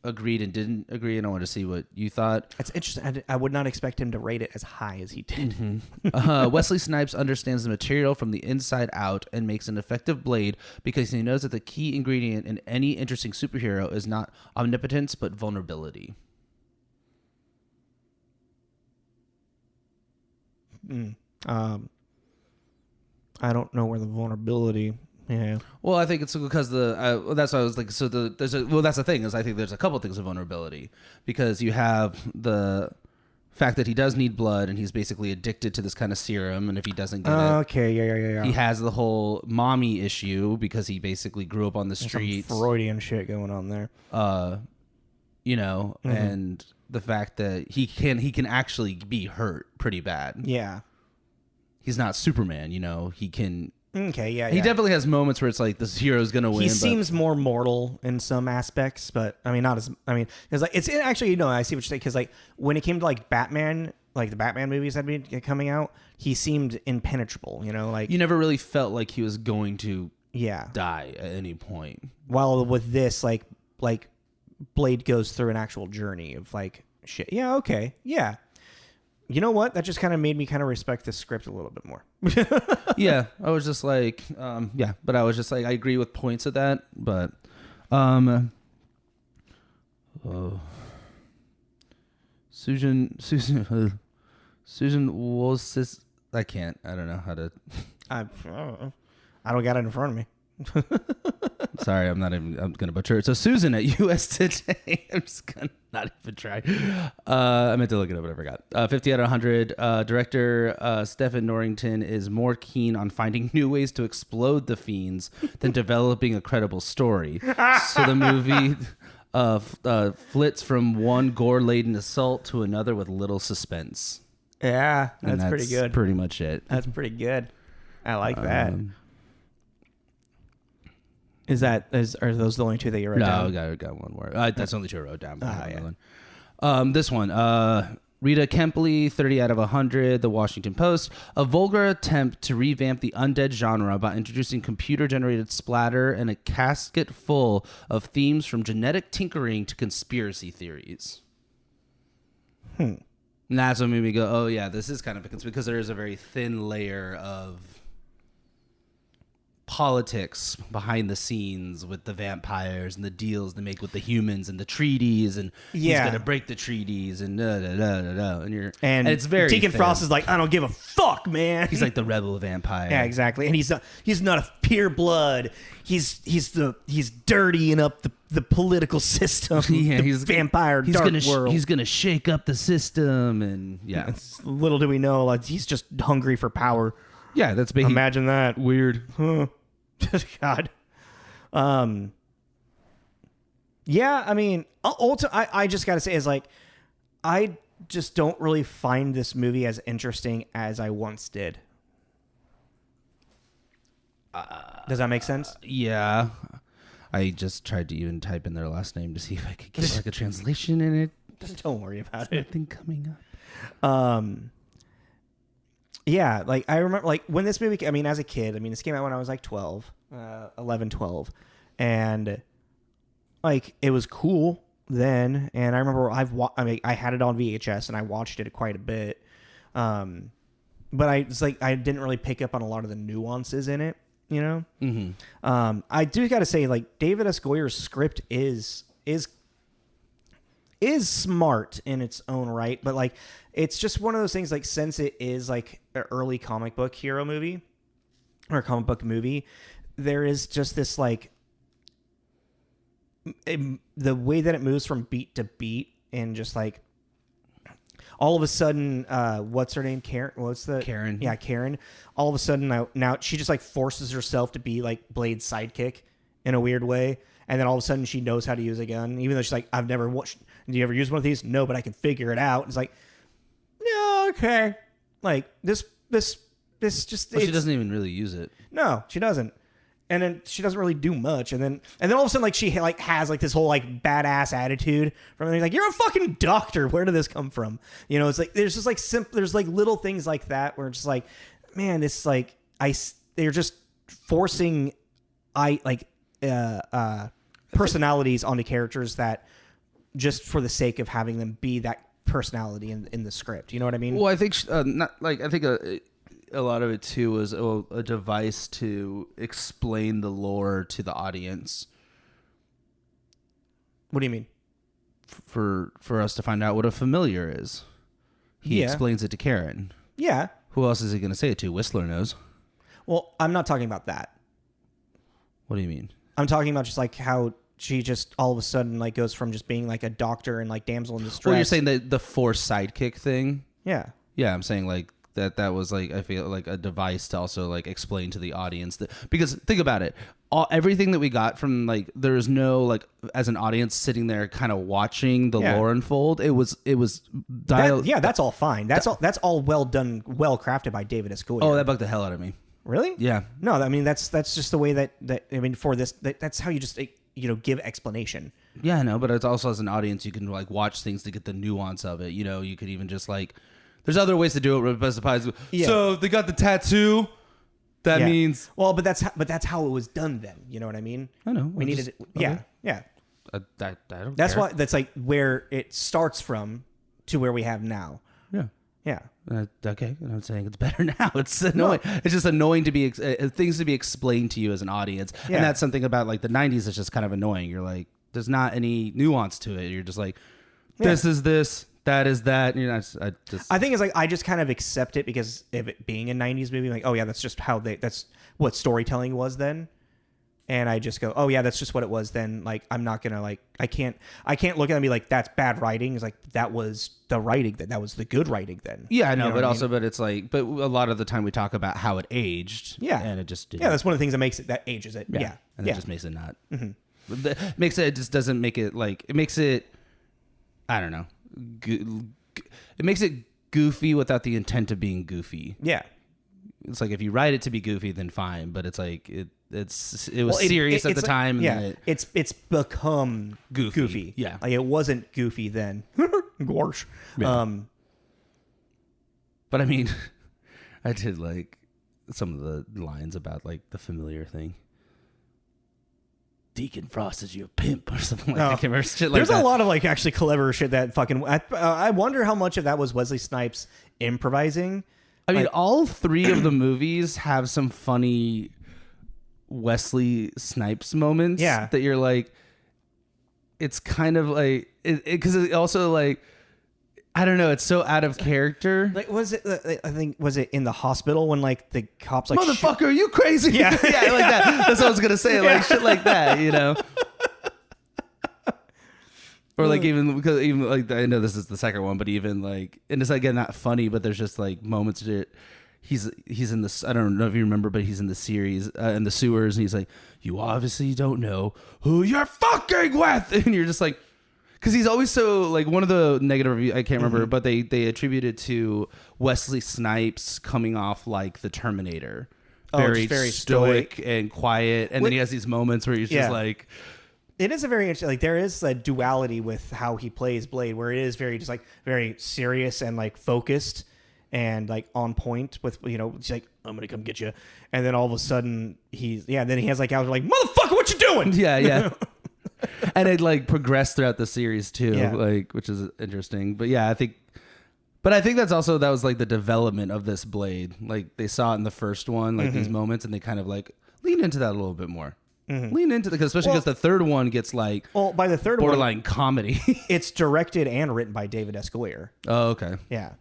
agreed and didn't agree, and I wanted to see what you thought. It's interesting. I would not expect him to rate it as high as he did. Mm-hmm. Wesley Snipes understands the material from the inside out and makes an effective blade because he knows that the key ingredient in any interesting superhero is not omnipotence but vulnerability. I don't know where the vulnerability. Yeah. Well, I think it's because that's why I was like, so that's the thing is I think there's a couple things of vulnerability because you have the fact that he does need blood and he's basically addicted to this kind of serum, and if he doesn't get it, okay, yeah. He has the whole mommy issue because he basically grew up on the streets. Some Freudian shit going on there. And the fact that he can actually be hurt pretty bad. Yeah. He's not Superman, he can. Okay, yeah. He definitely has moments where it's like this hero's gonna win. He seems more mortal in some aspects, but I mean, not as. I mean, because like it's actually I see what you're saying. Because like when it came to like Batman, like the Batman movies that had been coming out, he seemed impenetrable. Like you never really felt like he was going to die at any point. While with this, like Blade goes through an actual journey of like shit. Yeah, okay, yeah. You know what? That just kind of made me kind of respect the script a little bit more. Yeah, I was just like, but I was just like, I agree with points of that, but, Susan was this. I can't. I don't know how to. I don't got it in front of me. Sorry, I'm gonna butcher it. So Susan at US Today. I'm just gonna not even try. I meant to look it up, but I forgot. 50 out of 100. Director Stephen Norrington is more keen on finding new ways to explode the fiends than developing a credible story. So the movie flits from one gore-laden assault to another with little suspense. Yeah, that's pretty good. Pretty much it. That's pretty good. I like that. Are those the only two that you wrote down? No, I got one more. That's the only two I wrote down. This one. Rita Kempley, 30 out of 100, The Washington Post. A vulgar attempt to revamp the undead genre by introducing computer-generated splatter and a casket full of themes from genetic tinkering to conspiracy theories. And that's what made me go, oh yeah, this is kind of a conspiracy, because there is a very thin layer of politics behind the scenes with the vampires and the deals they make with the humans and the treaties, and he's gonna break the treaties and and it's very Deacon thin. Frost is like, I don't give a fuck, man. He's like the rebel vampire. Yeah, exactly. And he's not a pure blood. He's dirtying up the political system. Yeah, he's vampire dark world. He's gonna shake up the system, and yeah. Little do we know, like he's just hungry for power. Yeah, that's big. Imagine that. Weird. Huh. God. Yeah, I mean, I just got to say is like, I just don't really find this movie as interesting as I once did. Does that make sense? Yeah. I just tried to even type in their last name to see if I could get like a translation in it. Just don't worry about it. Nothing coming up. Yeah, like I remember like when this movie, I mean, as a kid, I mean, this came out when I was like 12, and like it was cool then. And I remember I had it on VHS and I watched it quite a bit. But I didn't really pick up on a lot of the nuances in it, Mm-hmm. I do got to say, like David S. Goyer's script is smart in its own right, but like it's just one of those things, like since it is like an early comic book hero movie or comic book movie, there is just this like the way that it moves from beat to beat, and just like all of a sudden what's her name, Karen, yeah, Karen, all of a sudden now she just like forces herself to be like Blade's sidekick in a weird way. and then all of a sudden she knows how to use a gun, even though she's like, I've never watched. Do you ever use one of these? No, but I can figure it out. It's like, no, okay. Like this just. Well, she doesn't even really use it. No, she doesn't. And then she doesn't really do much. And then all of a sudden, like she like has like this whole like badass attitude from like, you're a fucking doctor. Where did this come from? You know, it's like there's just like there's like little things like that where it's just like, man, it's like they're just forcing personalities onto characters that just for the sake of having them be that personality in the script. You know what I mean? Well, I think a lot of it too was a device to explain the lore to the audience. What do you mean? For us to find out what a familiar is. He explains it to Karen. Yeah. Who else is he going to say it to? Whistler knows. Well, I'm not talking about that. What do you mean? I'm talking about just like how she just all of a sudden like goes from just being like a doctor and like damsel in distress. Well, you're saying the forced sidekick thing? Yeah. Yeah, I'm saying like that was like, I feel like a device to also like explain to the audience that, because think about it, everything that we got from like, there was no like as an audience sitting there kind of watching the lore unfold. It was that's all fine. That's all well done, well crafted by David S. Goyer. Oh, that bugged the hell out of me. Really? Yeah. No, I mean that's just the way that I mean for this that's how you just give explanation. Yeah, no, but it's also as an audience you can like watch things to get the nuance of it. You know, you could even just like, there's other ways to do it. Besides, so they got the tattoo. That means but that's how it was done then. You know what I mean? I know. We needed it. Yeah. I don't. That's care. why. That's like where it starts from to where we have now. Yeah. Yeah. Okay, and I'm saying it's better now. It's annoying. No. It's just annoying to be things to be explained to you as an audience, and that's something about like the '90s that's just kind of annoying. You're like, there's not any nuance to it. You're just like, this is this, that is that. And you're not. I think it's like I just kind of accept it because of it being a '90s movie. Like, oh yeah, that's just how that's what storytelling was then. And I just go, oh yeah, that's just what it was then. Like, I'm not gonna like, I can't look at it and be like, that's bad writing. It's like that was the writing that was the good writing then. Yeah, I know, but also, but it's like, but a lot of the time we talk about how it aged. Yeah, and it just didn't. Yeah, that's one of the things that makes it that ages it. Yeah, and it just makes it not. Mm-hmm. Makes it just doesn't make it like it makes it. I don't know. It makes it goofy without the intent of being goofy. Yeah, it's like if you write it to be goofy, then fine. But it's like it was serious at the time. Yeah, it's become goofy. Yeah, like it wasn't goofy then. Gorsh. Yeah. But I mean, I did like some of the lines about like the familiar thing. Deacon Frost is your pimp or something like that. Shit like There's a lot of like actually clever shit that fucking. I wonder how much of that was Wesley Snipes improvising. I mean, all three of the movies have some funny Wesley Snipes moments. Yeah. That you're like, it's kind of like, because it also like, I don't know, it's so out of character. Like, was it, I think, was it in the hospital when like the cops like, motherfucker, are you crazy? Yeah. Yeah, like that. That's what I was going to say. Like shit like that, you know? Or like even like I know this is the second one, but even like, and it's again not funny, but there's just like moments that he's in this. I don't know if you remember, but he's in the series in the sewers, and he's like, "You obviously don't know who you're fucking with," and you're just like, because he's always so like one of the negative reviews I can't remember, but they attribute it to Wesley Snipes coming off like the Terminator, very stoic and quiet, and then he has these moments where he's just like. It is a very interesting, like there is a duality with how he plays Blade, where it is very just like very serious and like focused and like on point with, you know, he's like, I'm going to come get you. And then all of a sudden then he has like, I was like, motherfucker, what you doing? Yeah. And it like progressed throughout the series too, like, which is interesting. But yeah, I think that was like the development of this Blade. Like they saw it in the first one, like these moments, and they kind of like leaned into that a little bit more. Lean into especially because the third one gets like by the third borderline comedy. It's directed and written by David S. Goyer. Oh, okay. Yeah.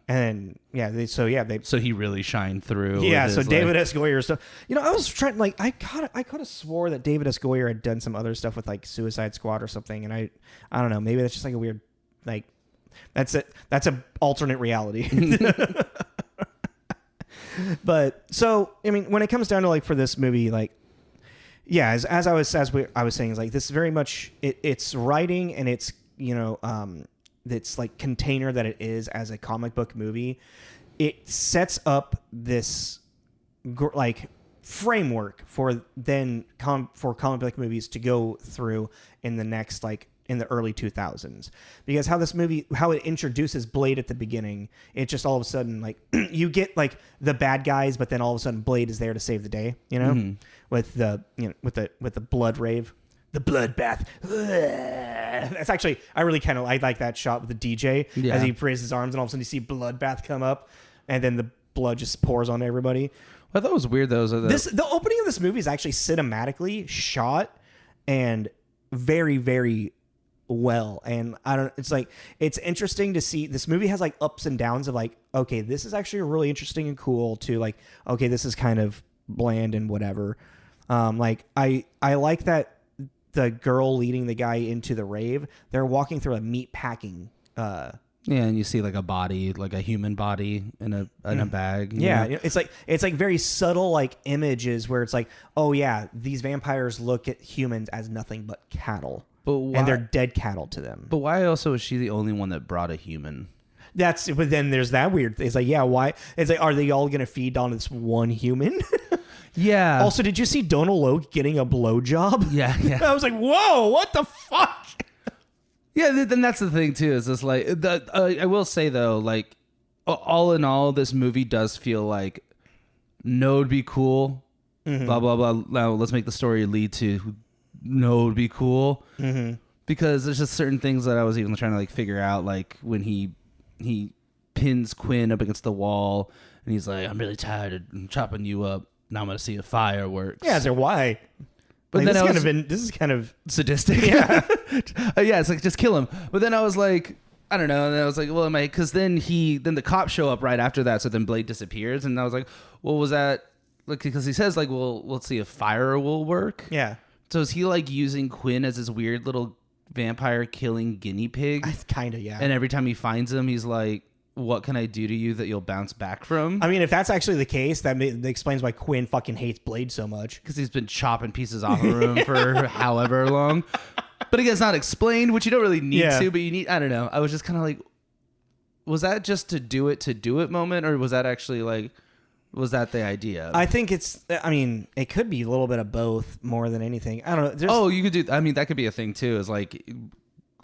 And so he really shined through. Yeah. So David S. Goyer stuff. You know, I was trying like I could have swore that David S. Goyer had done some other stuff with like Suicide Squad or something, and I don't know. Maybe that's just like a weird like that's it. That's a alternate reality. But so I mean, when it comes down to like for this movie, like. yeah, as I was saying, is like this is very much it's writing and it's it's like container that it is as a comic book movie. It sets up this like framework for for comic book movies to go through in the next in the early 2000s, because how it introduces Blade at the beginning, it just all of a sudden like you get like the bad guys, but then all of a sudden Blade is there to save the day, with the with the blood rave, the bloodbath. That's actually I like that shot with the DJ as he raises his arms and all of a sudden you see bloodbath come up and then the blood just pours on everybody. I thought it was weird though. The opening of this movie is actually cinematically shot and very, very well. And it's interesting to see. This movie has like ups and downs of like, okay, this is actually really interesting and cool, to like, okay, this is kind of bland and whatever. Like I like that the girl leading the guy into the rave, they're walking through a meat packing yeah, and you see like a body, like a human body in a bag. Yeah, it's like very subtle like images where it's like, oh yeah, these vampires look at humans as nothing but cattle, and they're dead cattle to them. But why also is she the only one that brought a human? But then there's that weird thing. It's like, yeah, why? It's like, are they all gonna feed on this one human? Yeah. Also, did you see Donald Logue getting a blowjob? Yeah. I was like, whoa, what the fuck? Yeah, then that's the thing too. Is this like I will say though, like all in all, this movie does feel like no, it'd be cool. Mm-hmm. Blah blah blah. Now let's make the story lead to no, it'd be cool. Mm-hmm. Because there's just certain things that I was even trying to like figure out, like when he pins Quinn up against the wall and he's like, "I'm really tired of chopping you up. Now I'm gonna see if fireworks." Yeah, so why? But like, this is kind of sadistic. Yeah. Yeah, it's like, just kill him. But then I was like, I don't know. And I was like, well, because then the cops show up right after that. So then Blade disappears. And I was like, well, was that like, because he says like, well, let's see if fire will work. Yeah. So is he like using Quinn as his weird little vampire killing guinea pig? Kind of, yeah. And every time he finds him, he's like, what can I do to you that you'll bounce back from? I mean, if that's actually the case, that explains why Quinn fucking hates Blade so much. Because he's been chopping pieces off of him for however long. But again, it's not explained, which you don't really need to, but you need, I don't know. I was just kind of like, was that just to do it moment? Or was that actually like, was that the idea? I think it could be a little bit of both more than anything. I don't know. You could do, that could be a thing too, is like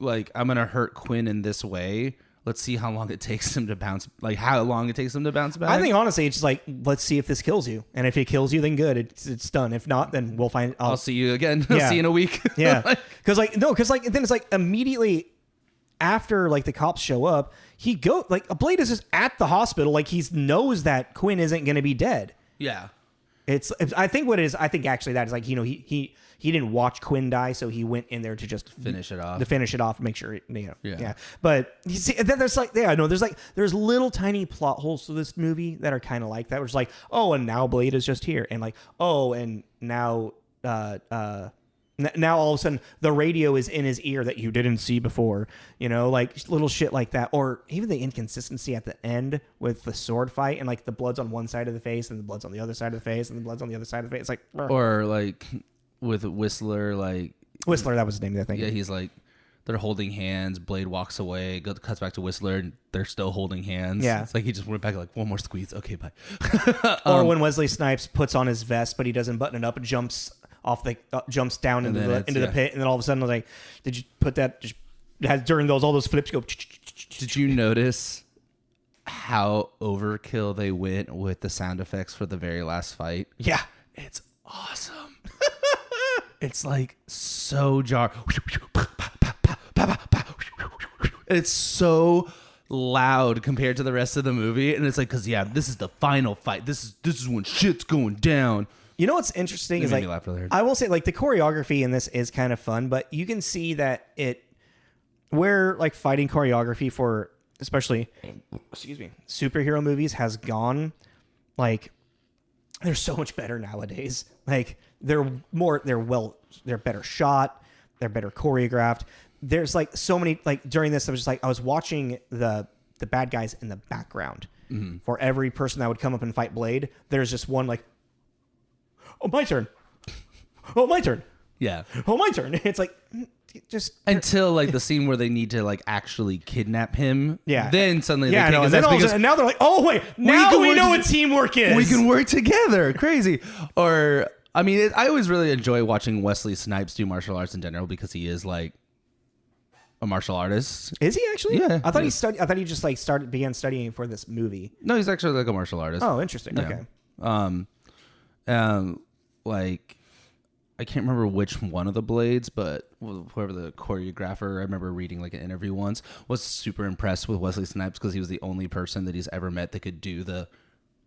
I'm going to hurt Quinn in this way. Let's see how long it takes him to bounce. Like how long it takes him to bounce back. I think honestly, it's just like, let's see if this kills you, and if it kills you, then good, it's done. If not, then we'll find. I'll see you again. I'll see you in a week. Yeah, because then it's like immediately after like the cops show up, Blade is just at the hospital, like he knows that Quinn isn't going to be dead. Yeah, I think actually that is like, he didn't watch Quinn die, so he went in there to just finish it off. And make sure, yeah. But you see, then there's little tiny plot holes to this movie that are kind of like that. Which is like, oh, and now Blade is just here, and like, oh, and now all of a sudden the radio is in his ear that you didn't see before. Like little shit like that, or even the inconsistency at the end with the sword fight, and like the blood's on one side of the face, and the blood's on the other side of the face, and the blood's on the other side of the face. It's like, or like. With Whistler, that was his name, I think. Yeah, he's like, they're holding hands. Blade walks away, cuts back to Whistler, and they're still holding hands. Yeah, it's like he just went back like, one more squeeze. Okay, bye. Or when Wesley Snipes puts on his vest, but he doesn't button it up and jumps down into the pit, and then all of a sudden, I was like, did you put that? During all those flips go. Did you notice how overkill they went with the sound effects for the very last fight? Yeah, it's awesome. It's like so it's so loud compared to the rest of the movie, and it's like, because this is the final fight. This is when shit's going down. You know what's interesting is like, I will say like the choreography in this is kind of fun, but you can see that where like fighting choreography for especially superhero movies has gone, like they're so much better nowadays. Like they're better shot, they're better choreographed. There's like so many, like during this, I was watching the bad guys in the background. Mm-hmm. For every person that would come up and fight Blade, there's just one like, oh, my turn. Oh, my turn. Yeah. Oh, my turn. It's like, just until like the scene where they need to like actually kidnap him. Yeah. Then suddenly yeah, they no, can't, and now they're like, oh wait, now we know what teamwork is. We can work together. Crazy. Or I mean, I always really enjoy watching Wesley Snipes do martial arts in general because he is like a martial artist. Is he actually? Yeah. I thought he studied. I thought he just like began studying for this movie. No, he's actually like a martial artist. Oh, interesting. Yeah. Okay. Like I can't remember which one of the blades, but whoever the choreographer, I remember reading like an interview once, was super impressed with Wesley Snipes because he was the only person that he's ever met that could do the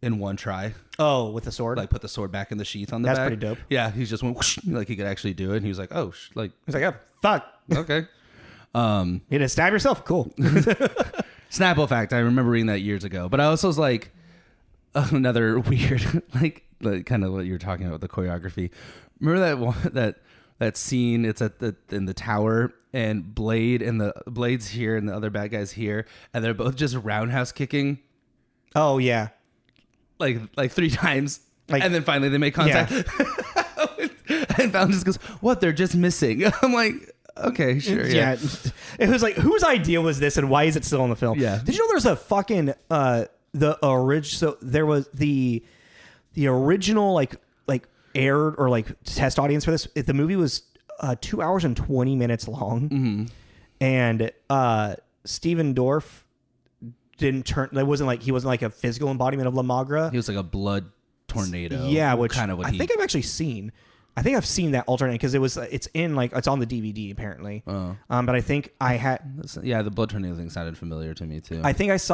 in one try. Oh, with the sword? Like put the sword back in the sheath on the back. That's pretty dope. Yeah, he just went whoosh, like he could actually do it. And he was like, oh, like he's like, oh, fuck. Okay. You didn't stab yourself? Cool. Snapple fact. I remember reading that years ago, but I also was like another weird, like kind of what you were talking about with the choreography. Remember that scene? It's in the tower, and Blade's here, and the other bad guy's here, and they're both just roundhouse kicking. Oh yeah, like 3 times, and then finally they make contact. Yeah. And Fallon just goes, "What? They're just missing." I'm like, okay, sure, yeah. It was like, whose idea was this, and why is it still in the film? Yeah. Did you know there's a fucking So there was the original like aired or like test audience for this. The movie was 2 hours and 20 minutes long, and Stephen Dorff didn't turn. He wasn't like a physical embodiment of La Magra. He was like a blood tornado. Yeah, which kind of what I think I've actually seen. I think I've seen that alternate because it's on the DVD apparently. Oh. But I think I had. Yeah, the blood tornado thing sounded familiar to me too. I think the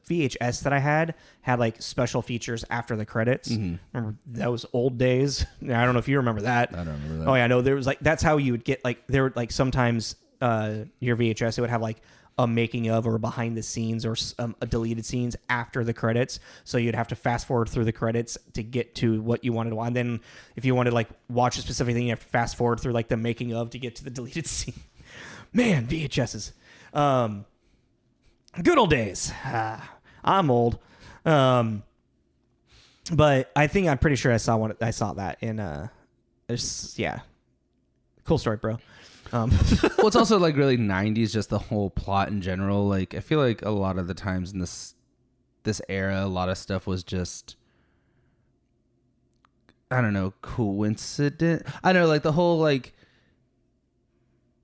VHS that I had like special features after the credits. Remember those old days? I don't know if you remember that. I don't remember that. Oh yeah, no, there was like, that's how you would get like, there were like sometimes your VHS, it would have like a making of or behind the scenes or a deleted scenes after the credits. So you'd have to fast forward through the credits to get to what you wanted to watch. And then if you wanted to like watch a specific thing, you have to fast forward through like the making of to get to the deleted scene. Man, VHSs. Good old days. I'm old. But I'm pretty sure I saw that in yeah. Cool story, bro. Well, it's also like really 90s, just the whole plot in general. Like I feel like a lot of the times in this era, a lot of stuff was just, I don't know, coincident. I don't know, like the whole like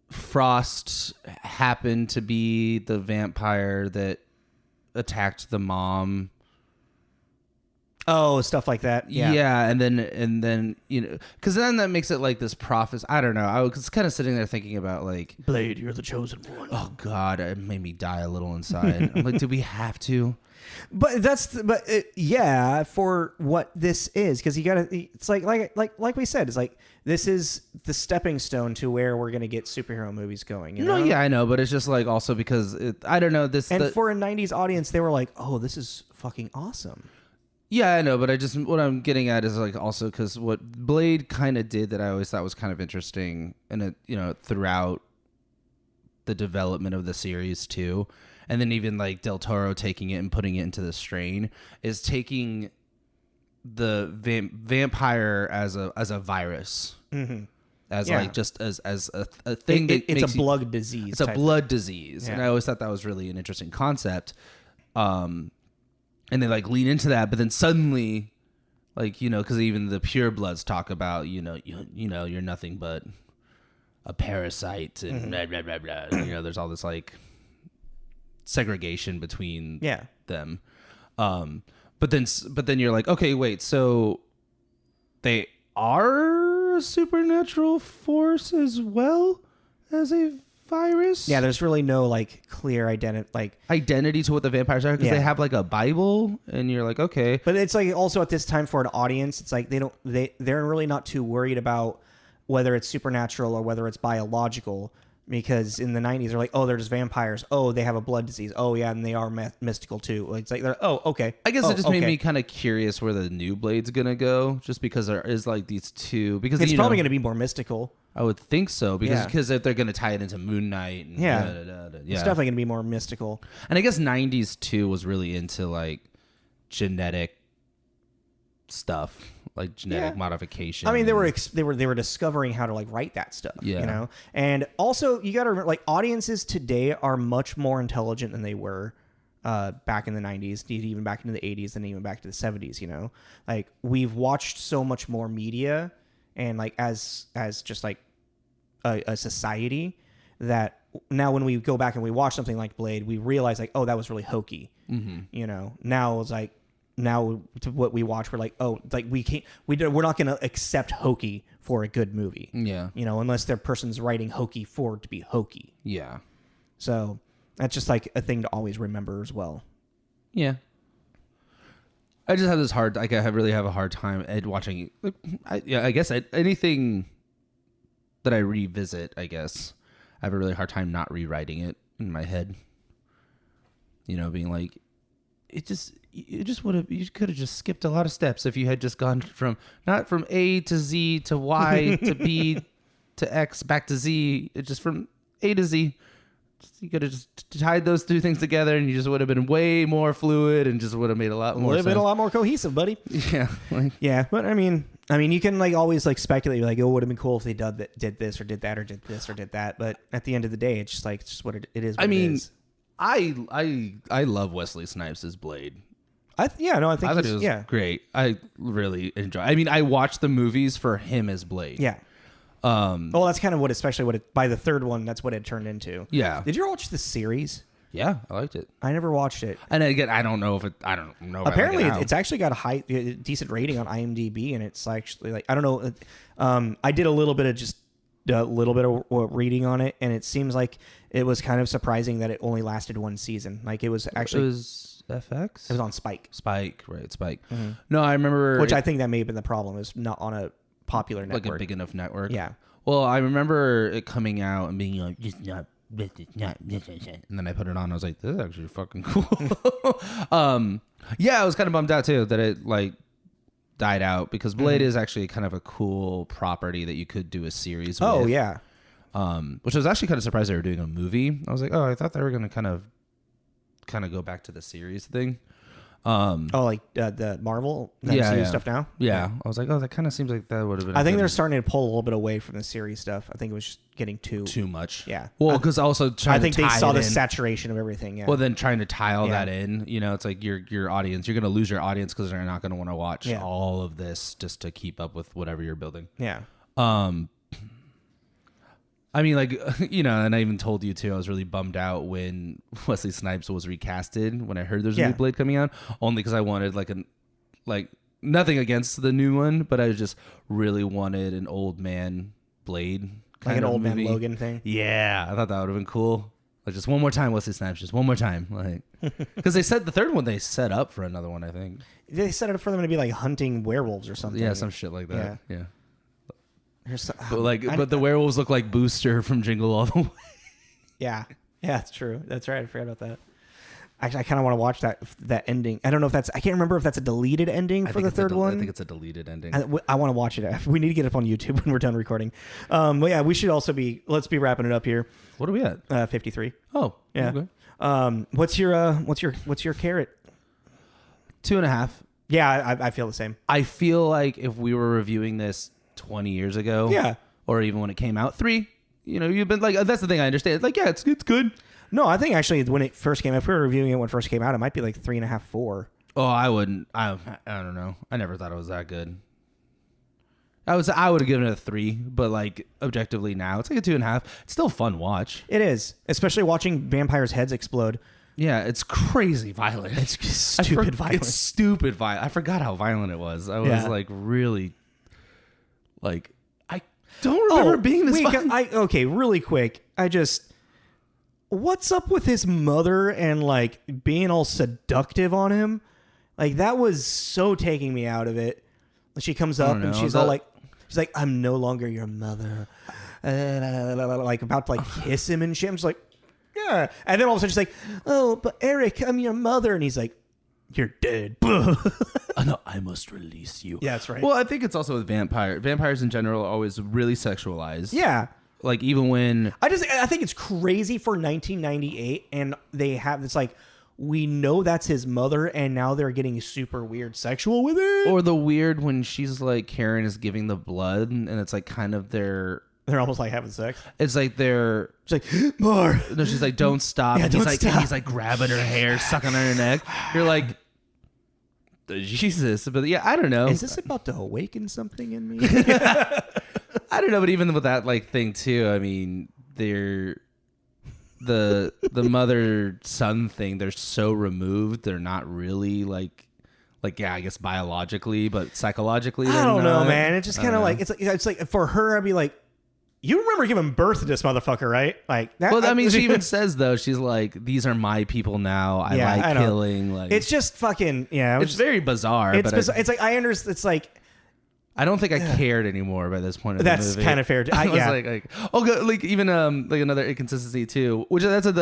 Frost happened to be the vampire that attacked the mom. Oh, stuff like that. Yeah. And then you know, because then that makes it like this prophecy. I don't know. I was kind of sitting there thinking about like, Blade, you're the chosen one. Oh God, it made me die a little inside. I'm like, do we have to? But yeah, for what this is, because you gotta. It's like we said, it's like this is the stepping stone to where we're gonna get superhero movies going. You know? No, yeah, I know, but it's just like also because I don't know this. And for a '90s audience, they were like, "Oh, this is fucking awesome." Yeah, I know, but what I'm getting at is like also because what Blade kind of did that I always thought was kind of interesting, and it, you know, throughout the development of the series too, and then even like Del Toro taking it and putting it into the strain, is taking the vampire as a virus, as like just as a thing that it's a blood disease. It's a blood disease, and I always thought that was really an interesting concept. And they like lean into that, but then suddenly, like, you know, because even the pure bloods talk about, you know, you're nothing but a parasite, and blah, blah, blah, blah. You know, there's all this like segregation between them. But then you're like, okay, wait, so they are a supernatural force as well as a virus? Yeah, there's really no like clear identity to what the vampires are, because they have like a Bible, and you're like, okay. But it's like also at this time for an audience, it's like they're really not too worried about whether it's supernatural or whether it's biological, because in the 90s they're like, oh, they're just vampires. Oh, they have a blood disease. Oh yeah, and they are mystical too. It's like, oh, okay. I guess it just made me kind of curious where the new Blade's gonna go, just because there is like these two. Because it's probably gonna be more mystical. I would think so, because if they're going to tie it into Moon Knight. And it's definitely going to be more mystical. And I guess 90s too was really into like genetic stuff. like genetic modification. I mean, they were discovering how to like write that stuff. Yeah. You know, and also you got to remember, like audiences today are much more intelligent than they were back in the 90s, even back into the 80s, and even back to the 70s. You know, like we've watched so much more media, and like as just like a society, that now when we go back and we watch something like Blade, we realize like, oh, that was really hokey. Mm-hmm. You know, now it's like, now to what we watch, we're like, oh, like we're not going to accept hokey for a good movie. Yeah. You know, unless their person's writing hokey for it to be hokey. Yeah. So that's just like a thing to always remember as well. Yeah. I just have this hard, like I really have a hard time watching, like, I guess anything that I revisit, I guess, I have a really hard time not rewriting it in my head. You know, being like, you could have just skipped a lot of steps if you had just gone not from A to Z to Y to B to X back to Z, just from A to Z. You could have just tied those two things together, and you just would have been way more fluid, and just would have made a lot more sense. Been a lot more cohesive, buddy. Yeah, yeah. But I mean, you can like always like speculate, like, oh, it would have been cool if they did this or did that or did this or did that. But at the end of the day, it's just what it is. What it is. I love Wesley Snipes' as Blade. I think it was great. I really enjoy. I mean, I watched the movies for him as Blade. Yeah. Well, that's kind of by the third one, that's what it turned into. Yeah. Did you ever watch the series? Yeah, I liked it. I never watched it. And again, I don't know. Apparently, it's actually got a decent rating on IMDb, and it's actually like, I don't know. I did a little bit of reading on it, and it seems like it was kind of surprising that it only lasted one season. Like it was actually. It was FX? It was on Spike. Spike. Mm-hmm. Mm-hmm. No, I remember. Which I think that may have been the problem, is not on a popular network. Like a big enough network. Yeah. Well, I remember it coming out and being like, it's not, and then I put it on. And I was like, this is actually fucking cool. Yeah, I was kind of bummed out too that it like died out, because Blade is actually kind of a cool property that you could do a series with. Oh, yeah. Which I was actually kind of surprised they were doing a movie. I was like, oh, I thought they were going to kind of go back to the series thing. Like the Marvel MCU stuff now? Yeah. I was like, oh, that kind of seems like that would have been. I think they're starting to pull a little bit away from the series stuff. I think it was just getting too much. Yeah. Well, because also I think they saw the saturation of everything. Yeah. Well, then trying to tie all that in, you know, it's like your audience, you're going to lose your audience because they're not going to want to watch all of this just to keep up with whatever you're building. Yeah. I mean, like, you know, and I even told you too, I was really bummed out when Wesley Snipes was recasted when I heard there's a new Blade coming out, only because I wanted like nothing against the new one, but I just really wanted an old man Blade kind of old movie. Man Logan thing. Yeah, I thought that would have been cool. Like, just one more time, Wesley Snipes, just one more time, like, because they said the third one they set up for another one, I think they set it up for them to be like hunting werewolves or something. Yeah, some shit like that. Yeah. But the werewolves look like Booster from Jingle All the Way. Yeah, that's true. That's right. I forgot about that. Actually, I kind of want to watch that ending. I don't know if I can't remember if that's a deleted ending for the third one. I think it's a deleted ending. I want to watch it. We need to get it up on YouTube when we're done recording. But yeah, we should also let's be wrapping it up here. What are we at? 53. Oh, yeah. Okay. What's your carrot? 2.5. Yeah, I feel the same. I feel like if we were reviewing this 20 years ago, or even when it came out, 3, you know, you've been like, that's the thing I understand. Like, yeah, it's good. No, I think actually when it first came out, if we were reviewing it when it first came out, it might be like 3.5, 4. Oh, I wouldn't. I don't know. I never thought it was that good. I would have given it a 3, but like objectively now, it's like a 2.5. It's still a fun watch. It is, especially watching vampires' heads explode. Yeah, it's crazy violent. It's stupid violent. It's stupid violent. I forgot how violent it was. I was like really, like, I don't remember being this violent. Okay, really quick. What's up with his mother and like being all seductive on him? Like, that was so taking me out of it. She comes up and she's all like, I'm no longer your mother. Like about to like kiss him and shit. I'm just like, yeah. And then all of a sudden she's like, oh, but Eric, I'm your mother. And he's like, you're dead. No, I must release you. Yeah, that's right. Well, I think it's also with vampires in general are always really sexualized. Yeah. Like, even when I think it's crazy for 1998, and they have this like, we know that's his mother, and now they're getting super weird sexual with it. Or the weird when she's like, Karen is giving the blood, and it's like kind of they're almost like having sex. It's like they're... She's like, more. No, she's like, don't stop. Yeah, and he's like grabbing her hair, sucking on her neck. You're like, Jesus. But yeah, I don't know. Is this about to awaken something in me? I don't know, but even with that like thing too, I mean, they're the mother son thing. They're so removed. They're not really like yeah, I guess biologically, but psychologically. I don't know, man. It's just kind of like it's like for her, I'd be like, you remember giving birth to this motherfucker, right? Like that. Well, I mean, she even says though, she's like, these are my people now. I like killing. Like it's just fucking It's very bizarre. It's like I understand. It's like. I don't think I cared anymore by this point. That's kind of fair. I was like, like even like another inconsistency too, which that's a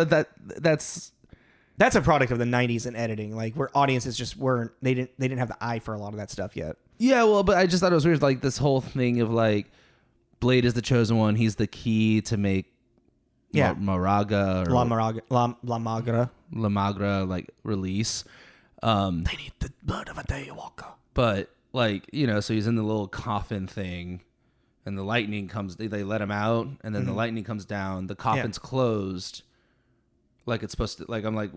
product of the '90s and editing, like where audiences just weren't they didn't have the eye for a lot of that stuff yet. Yeah, well, but I just thought it was weird, like this whole thing of like Blade is the chosen one. He's the key to make Moraga or La Magra like release. They need the blood of a daywalker. But like, you know, so he's in the little coffin thing and the lightning comes, they let him out and then the lightning comes down, the coffin's closed. Like it's supposed to, like, I'm like,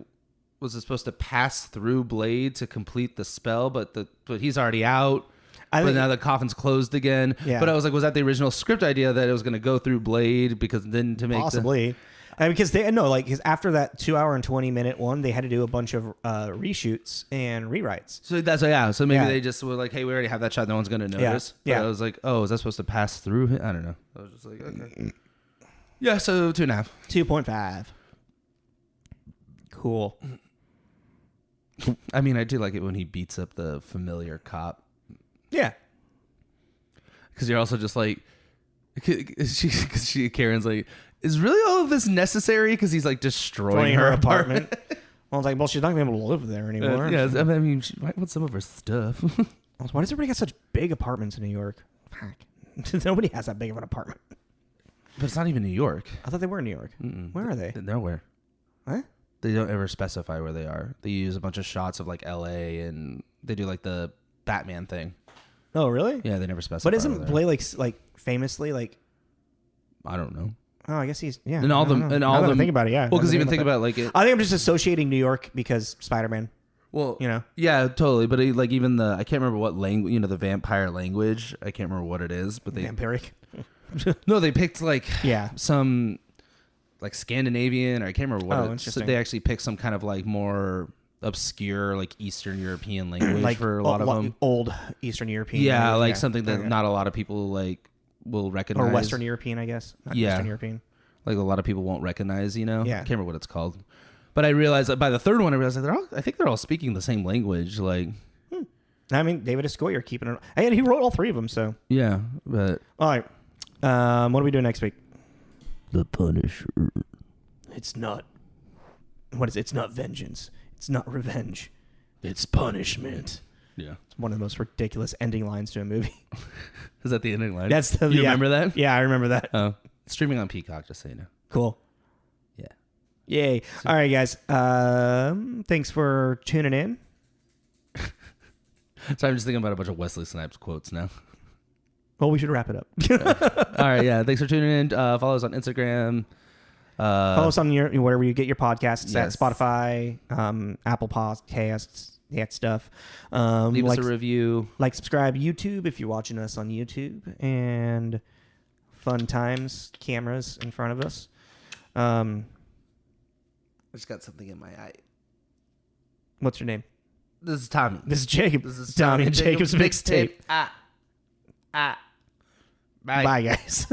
was it supposed to pass through Blade to complete the spell? But he's already out. But now the coffin's closed again. Yeah. But I was like, was that the original script idea that it was going to go through Blade because then to make possibly. Because because after that 2 hour and 20 minute one, they had to do a bunch of reshoots and rewrites. So that's So maybe they just were like, "Hey, we already have that shot. No one's gonna notice." Yeah. But I was like, "Oh, is that supposed to pass through?" I don't know. I was just like, "Okay." Yeah. So 2.5. 2.5. Cool. I mean, I do like it when he beats up the familiar cop. Yeah. Because you're also just like, Karen's like, is really all of this necessary? Because he's like destroying her apartment. Well, it's like, well, she's not going to be able to live there anymore. I mean, she might want some of her stuff. Why does everybody get such big apartments in New York? Fuck. Nobody has that big of an apartment. But it's not even New York. I thought they were in New York. Where are they? Nowhere. What? They don't ever specify where they are. They use a bunch of shots of like LA and they do like the Batman thing. Oh, really? Yeah, they never specify. But isn't Blade like famously like? I don't know. Oh, I guess he's And all them. Think about it, yeah. Well, because even think about like it. I think I'm just associating New York because Spider-Man. Well, you know. Yeah, totally. But like even I can't remember what language. You know, the vampire language. I can't remember what it is. But they vampiric. No, they picked like some like Scandinavian or I can't remember what. So they actually picked some kind of like more obscure like Eastern European language like, for a lot of them. Old Eastern European. Yeah, language. Like something that not a lot of people like will recognize. Or Western European, I guess. Not Eastern European. Like a lot of people won't recognize, you know? Yeah. I can't remember what it's called. But I realized that by the third one, I realized that I think they're all speaking the same language. Like, I mean, David S. Goyer keeping it. And he wrote all three of them, so. Yeah, but. All right. What are we doing next week? The Punisher. It's not. What is it? It's not vengeance. It's not revenge. It's punishment. Yeah. It's one of the most ridiculous ending lines to a movie. Is that the ending line? That's the. You remember that? Yeah, I remember that. Oh. Streaming on Peacock, just so you know. Cool. Yeah. Yay. All right, guys. Thanks for tuning in. So I'm just thinking about a bunch of Wesley Snipes quotes now. Well, we should wrap it up. All right, yeah. Thanks for tuning in. Follow us on Instagram. Follow us on wherever you get your podcasts at Spotify, Apple Podcasts, that stuff. Leave us a review. Like, subscribe, YouTube if you're watching us on YouTube, and fun times, cameras in front of us. I just got something in my eye. What's your name? This is Tommy. This is Jacob. This is Tommy and Jacob's mixtape. Bye. Bye, guys.